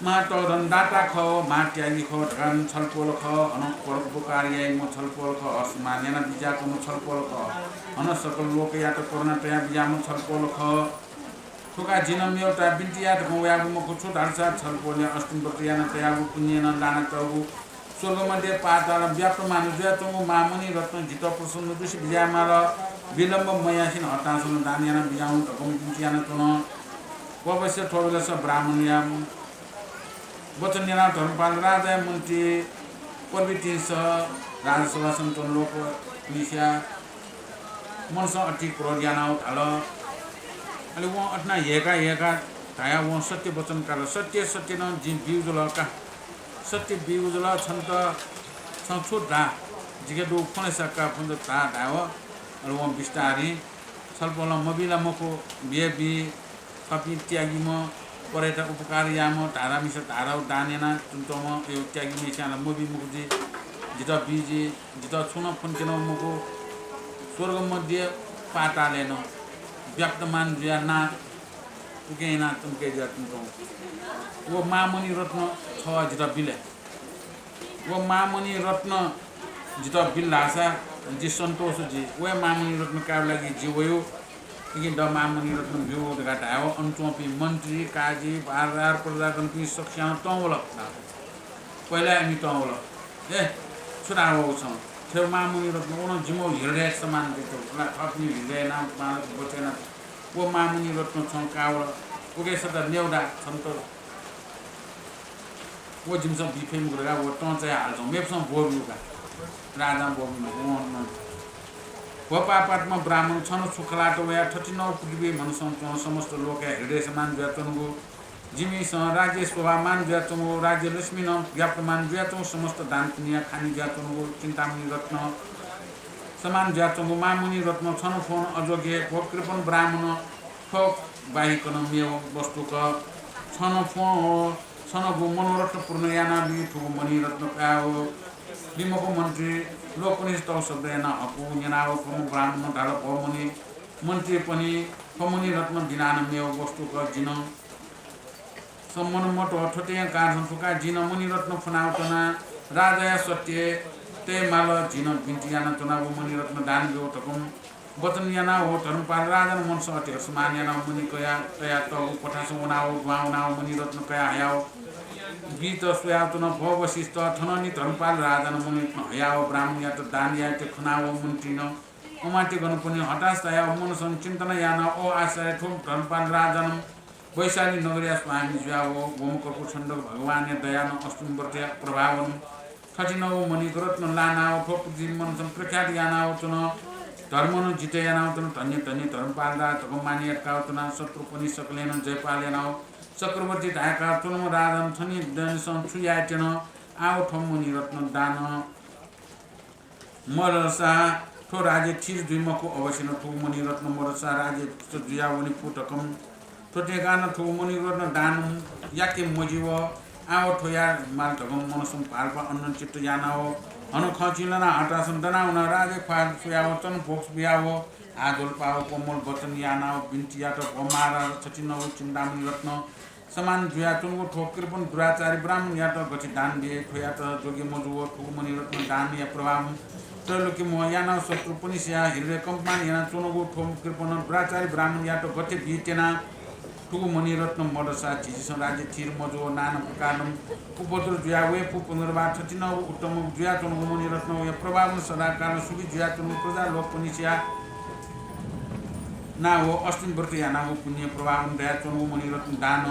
माटोधन दाता ख माट्यागी ख ढन छलपोल ख अन पुकारी म छलपोल ख हर्षमानिया बिजाको म छलपोल ख अन सकल लोक या त कोरोना तया बिजाम छलपोल ख ठोका जिनम एउटा बिन्तिया त गयागु म कुछु ढाल्सा छलपोल अस्तिम प्रक्रिया न तया पुण्य न दान तगु स्वर्ग मध्ये पाताल व्याप्त मानु ज्यातो मामुनि रत्न जित प्रसन्न दुसी बिजामाल विलम्ब मयासिन हतासन दानियान बिजाउन त कम बिन्तिया न तन पवस्य ठोबलस ब्राह्मणिया वचनया धर्मपाल राजा मन्त्री पर्वितिस राजसभा सन्तन लोक पुलिसिया मनसा अति क्रोधियानाउ थाल अलि वो अटना हेका थाया वो सत्य वचन काल सत्य न जि बिउजुल का सत्य बिउजुल छन्त छुट धा जिके दु फोने सका फुन्द ता धाव अलि वो बिस्तारी छलपल मोबिला मको बिएबी कपि त्यागी म परेटा उपकार याम धारा मिस धारा दानेना तुन्तम यो त्यागी मिसाना मोबी मुकुजी जिता बीजी जिता छुन फन्केन मको स्वर्ग मध्य पातालेन व्यक्तमान ज्याना उकेना तुमके ज्या तुमको वो मामुनि रत्न छ जिता बिले वो मामुनि रत्न जिता बिल लासा जी सन्तोष जी वो मामुनि रत्न का लागि जीवयो कि द मामुनि रत्न भ्यू घाटा हो अन्तोपी मन्त्री काजी बारदार प्रजागण पनि सक्षम तौल पहिला हामी तौल ए छुराओ छ त्यो मामुनि रत्न उन जिमो हृदय समान दितो आफ्नो हृदय नाम बचेन वो मामुनि रत्न छ कावल ओके सदा नेउडा छन्त वो जिमस बिफेम गरेगा वो त चाहिँ हाल्छौ मेपसँग बोल्नुका राजा बोल्नु वपापात्मा ब्राह्मण छन सुखलाटो वया 39 पृथ्वी मनुष्य समस्त लोक हृदय समान ज्यातनको जिमी स राज्य स्वभामान ज्यातनको राज्य लक्ष्मी न व्याप्तमान ज्यातको समस्त दान पुण्य खानी ज्यातनको चिन्तामणि रत्न समान ज्यातनको मामुनि रत्न छन फोन अजोगे कृपन ब्राह्मण ठोक बाहिकन मेव वस्तुक छन फोन छन गो मनोरत्न पूर्ण याना बि ठुको मणि रत्न पाओ विमको मन्त्री लोकनिष्ठ शब्दैन अपु नेनाव प्रमुख ब्राह्मण ढाल पमुनि मन्त्री पनि पमुनि रत्न दिनान मेव वस्तुक जिन सम्मन मट ठोटे कार संसुका जिन मुनि रत्न फनाउतना राजा सत्य ते माल जिन बिन्तियाना तनाव मुनि रत्न दान गयो तकम वचन याना हो धर्मपाल राजन मन सत्य समान याना मुनि कया तया त पठास उनाव गाउनाव मुनि रत्न कया हयाव गीत स्वयातन भवशिष्ट थननी धर्मपाल राजन मुनि हयाव ब्राह्मण या त दान या त खनाव मन्त्रीन उमाटे गर्नु पनि हताश तया मन चिन्तन याना ओ आश्रय ठुम धर्मपाल राजन वैशाली नगरिया स्वामी ज्याव गोमुखको छन्द भगवान दयान अष्टुम्बर्त्य प्रभावन 39 मणि रत्न लानाव ठोक जीवन प्रख्यात यानाव चन धर्मन जिते यानाव चन धन्य धर्मपाल राज मानिया कावतना शत्रु पनि सकलेन जयपाल यानाव चक्रवर्ती ढाका चुनम राजन छनि दनसन छुयाटेन आउ ठम मणि रत्न दान मरसा ठो राज्य थिर दुइमको अवश्य ठो मणि रत्न मरसा राज्य जुयावनी पुटकम ठोटेगान ठो मणि रत्न दान याके मजिव आउ ठोया माल ढगम मनसम पाल्पा अन्न चित्त यानाव अनु खचिलना हटासन दनाउन राज्य फाल सुयाव चन भोक्स बियाव आगोल पाव कोमल वचन यानाव बिन्तिया त पमारा 39 चिन्तामणि रत्न समान जुया चुनको ठोकर पनि दुराचारी ब्राह्मण या त गति दान दिए खोया त जोगी मजुव ठुक मणि रत्न दान या प्रभाव त्रैलोकी म याना शत्रु पनि स्या हृदय कम्पान याना चुनको ठोम कृपन दुराचारी ब्राह्मण या त गति बितेना ठुक मणि रत्न मडसा झिस राज्य थिर मजुव नाना प्रकारम उपद्र जुया वे पु 15 39 उत्तम जुया चुनको मणि रत्न या प्रभाव सदा कारण सुबि जुया चुनको प्रजा लोक पनि स्या ना हो अस्तिन व्रत याना हो पुण्य प्रभाव दया चुनको मणि रत्न दान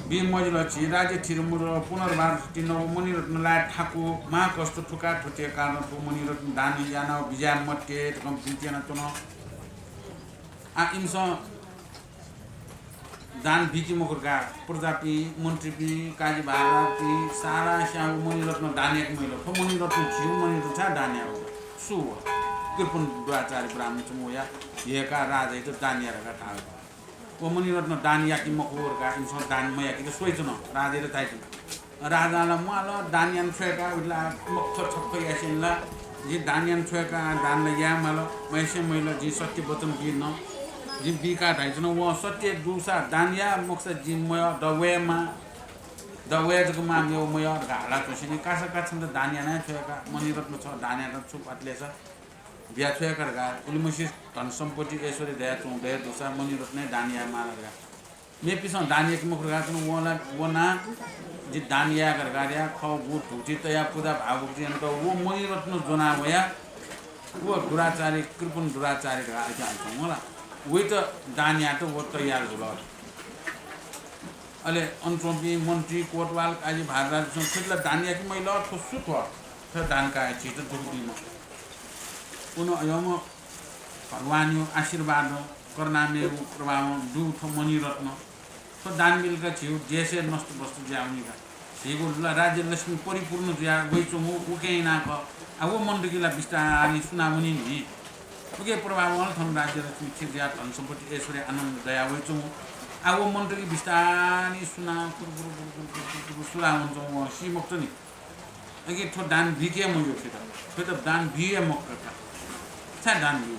बि मजिलछि राज्य थिरमुर पुनर्वार 39 मणि रत्न ला ठाकु मा कष्ट ठुका ठुटे कारण ठु मणि रत्न दान याना विजय मट्टे कम बितेना चुन आ इमस दान बिकी मखरका प्रजापि मन्त्री काजी भारती सारा श्याम मणि रत्न दान एक महिला ठो मणि रत्न जिउ मणि रत्न दान्या हो सु कृपन द्वाचार्य ब्राह्मण चमुया हेका राजा त दानिया रका ठाउ ओ मणि रत्न दान याकी मखरका इमस दान मया कि सोइचन राजा र ताइच राजाला मल दानियान छेका उला मक्ख छक्क यासिनला जी दानियान छेका दान या मल मैसे महिला जी सत्य वचन गिन जी बिका धाइछन व सत्य दुसा दानिया मोक्ष जिमय दवेमा दवेजको माम्यो मय घाला तसिनी कासा काछन दानिया नै छेका मणि रत्न छ दानिया र छुपाटले छ बिया छेका गा उलिमसी धन सम्पत्ति ऐश्वर्य दया चौदय दुसा मणि रत्न दानिया मालगा मेपिसन दानिया कि मुखगा छन वला वना जी दानिया गरगारिया खौ गु ठुटी तया पूजा भावुक्ति अन त वो मणि रत्न जना वया वो दुराचारी कृपन दुराचारी गा जान्छ होला वे त दानिया त वो तयार होला अले अन्तोपी मन्त्री कोटवाल काजी भारदार सँग दानिया कि महिला ठुसु थ दान का चीज दुखदी म त उन अयम भगवान यो आशीर्वाद करनामे प्रभाव दू थो मनी रत्न तो दान मिलकर छिउ जैसे नष्ट वस्तु जाउने का छिगो राज्य लक्ष्मी परिपूर्ण ज्या गइचो मु उके ना क अब मण्डकीला बिस्तारै सुनामुनि नि उके प्रभाव थन राज्य लक्ष्मी छिज्या धन सम्पत्ति ऐश्वर्य आनन्द दया गइचो मु अब मण्डकी बिस्तारै सुना सुना हुन्छ सी मुक्त नि अगे थो दान भिके म यो थियो त दान भिए मक्का छ दान भिउ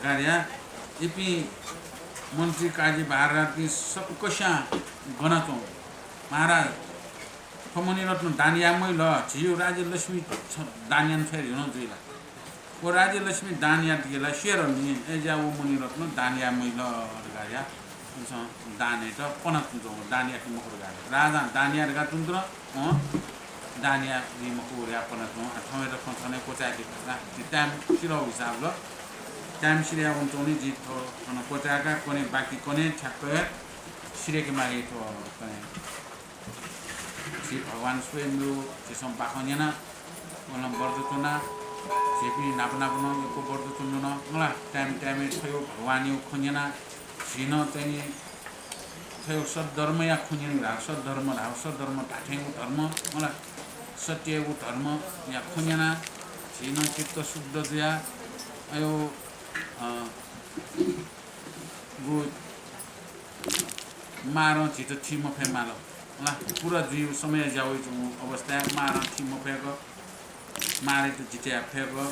कार्य इपि मन्त्री काजी भारती सब कशा गनाचौ महाराज फमनी रत्न दानिया मैल छियो राज्य लक्ष्मी दानियान फेरि हुन जुइला ओ राज्य लक्ष्मी दानिया दिएला शेर नि एजा ओ मनी रत्न दानिया मैल कार्य दाने त पनतुजौ दानिया कि मकर गारे राजा दानिया गा तुन्द्र दानिया नि मकोरिया पनतु अथमे र खने कोचाके टाइम सिरो हिसाब ल टाइम सिरिया उन्चौनी जित हो कोचाका कोने बाकी कोने ठ्याक्क सिरेके मागे तो श्री भगवान स्वयं यो त्यसम बाखनेना मलाई बर्दतुना जेपी नापनापन को बर्दतुन मलाई टाइम टाइम थयो भगवान यो खनेना छिन चाहिँ थयो सद्धर्म या खनेन सद्धर्म ठाठेको धर्म मलाई सत्यको धर्म या खनेना छिन चित्त शुद्ध दिया यो गु मारो छिटो छिम फेमालो ला पूरा जीव समय जाउ अवस्था मारो छिम फेको मारे त जित्या फेको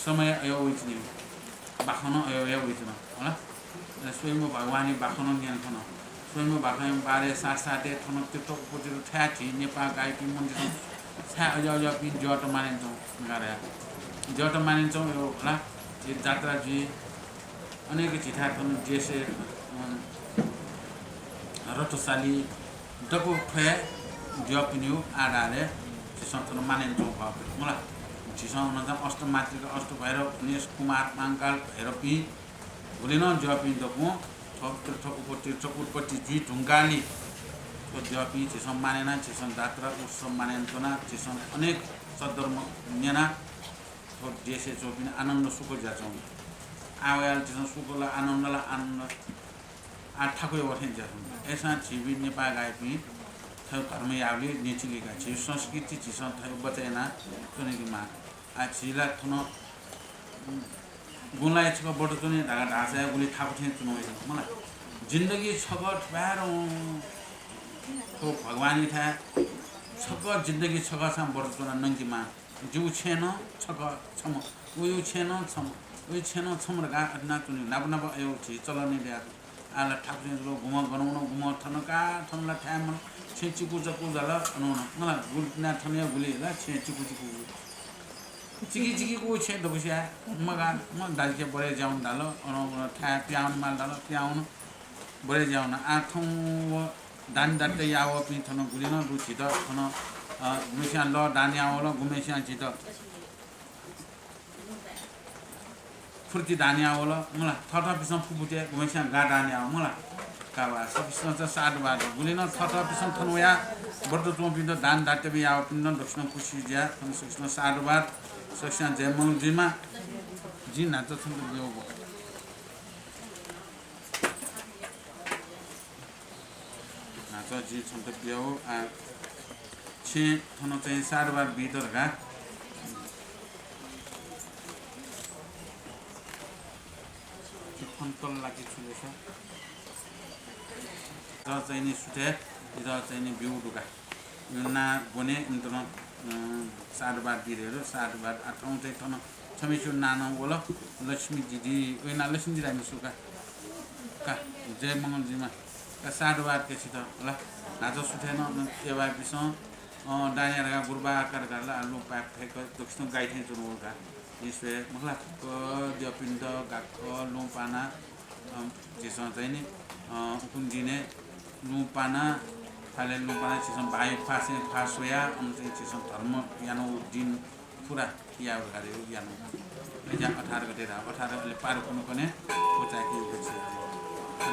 समय अयो उइचनि बाखन अयो उइचन होला स्वयं भगवानी बाखन ज्ञान थन स्वयं भगवान बारे साथसाथै थन त्यो पुतिर ठ्याठी नेपाल गायकी मन्दिर छा अयो पिन जट मानिन्छ गरे जट मानिन्छ यो होला यो जात्रा जी अनेक चिठा थन जेसे रथशाली डको फे जपिन्यु आधारे चिसन्तन मानिन्छ मलाई चिसँग नजा अष्टमातृका अष्ट भैरव गणेश कुमार माङ्काल भैरवी भुलिन जपिन दको तीर्थ उत्पत्ति जी ढुङ्गाली तो जपि चिसम मानेना चिसम जात्रा उत्सव मानेन्तना चिसम अनेक सद्धर्म नेना तो देशे चोपिन आनन्द सुख जाचौ आवाल चिसम सुखला आनन्द आठाको वठेन जाचौ ऐसा छिबि नेपाल गायपि थयो धर्म यावले नेचिलेका छि संस्कृति चिसम थयो बचेना सुनेकी मा आ छिला थन गुणलाई छ बडो चुने ढाका ढासा गुली थापु थिए चुनौ मलाई जिन्दगी छगट बारो तो भगवानी था छग जिन्दगी छग साम बडो चुना नंगी मा जिउ छेन छग छम उयो छेन छम उयो छेन छम गा ना चुने नाब नाब आयो छि चलने दिया आला ठाकुर लो घुम गनौन घुम थनका थनला थाम छेचिकु जकु जल अनौन मलाई गुलना थनिया गुली ला छेचिकु चिकी को छे दबसिया मगा म दालके बरे जाउन दालो अनौन था प्याउन माल दालो प्याउन बरे जाउन आथौं दान दाते याव पि थन गुलिन रुचि त थन गुमेसिया ल दान याव ल गुमेसिया छि त फुर्ती दान याव ल मलाई थथ पिसम फुपुते गुमेसिया गा दान याव मलाई कावा सबिसन त साड बाड गुलिन थथ पिसम थनया बर्द चोपि त दान दाते बि याव पिन दक्षिण खुशी ज्या थन सबिसन साड बाड सबिसन जयमंग जिमा जि नाच थन देव नाच जी छन्त पियाउ आ छे थन चाहिँ साडबार भित्रका फन्कल लागि छुलेछ र चाहिँ नि सुथे र चाहिँ नि बिउ दुका ना बने इन्टरन साडबार दिरेर साडबार आठौं चाहिँ थन छमेछु नानो बोल लक्ष्मी दिदी ओइना लक्ष्मी दिदी हामी सुका का जय मंगल जिमा का साडबार के छित ल नाच सुथेन एवा बिस डानियारगा गुरबा आकार गर्ला आलु पाक फेक दक्षिण गाइथे जुनुका इसवे मला क जपिन्द गाख लुपाना जेस चाहिँ नि कुन्दिने लुपाना फाले लुपाना चिसम भाइ फासे फासोया अनि चाहिँ चिसम धर्म यानो दिन पुरा याव गरे यानो एजा 18 गते 18 ले पार कुनु पनि कोचाकी उपछि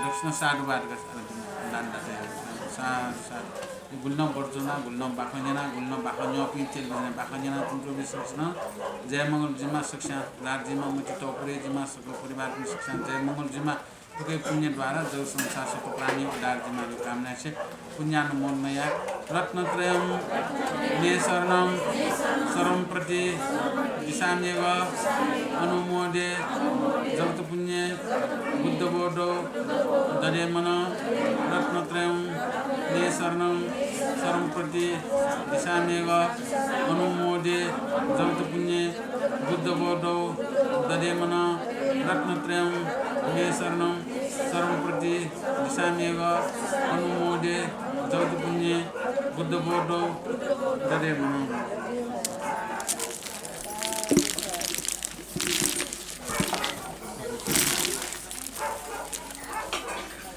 दक्षिण साडबार गा दान दाते सा gulna borjona gulna bakanyana gulna bakanyo pintel bana bakanyana tunjo bisna जय मंगल जिमा शिक्षा लार जिमा मुझे टोपरे जिमा सबको परिवार की शिक्षा जय मंगल जिमा तो के पुण्य द्वारा जो संसार से प्राणी उदार जिमा की कामना से पुण्यानुमोदमय रत्नत्रयम् मे शरणं शरणं प्रति दिशामेव अनुमोदे जगत पुण्य बुद्ध बोधो दरे मन रत्नत्रयम् मे शरणं शरणं प्रति दिशामेव अनुमोदे जगत पुण्य बुद्ध बोधो दरे मन रत्नत्रयम् मे शरणं शरणं प्रति दिशामेव अनुमोदे जगत पुण्य बुद्ध बोधो दरे मन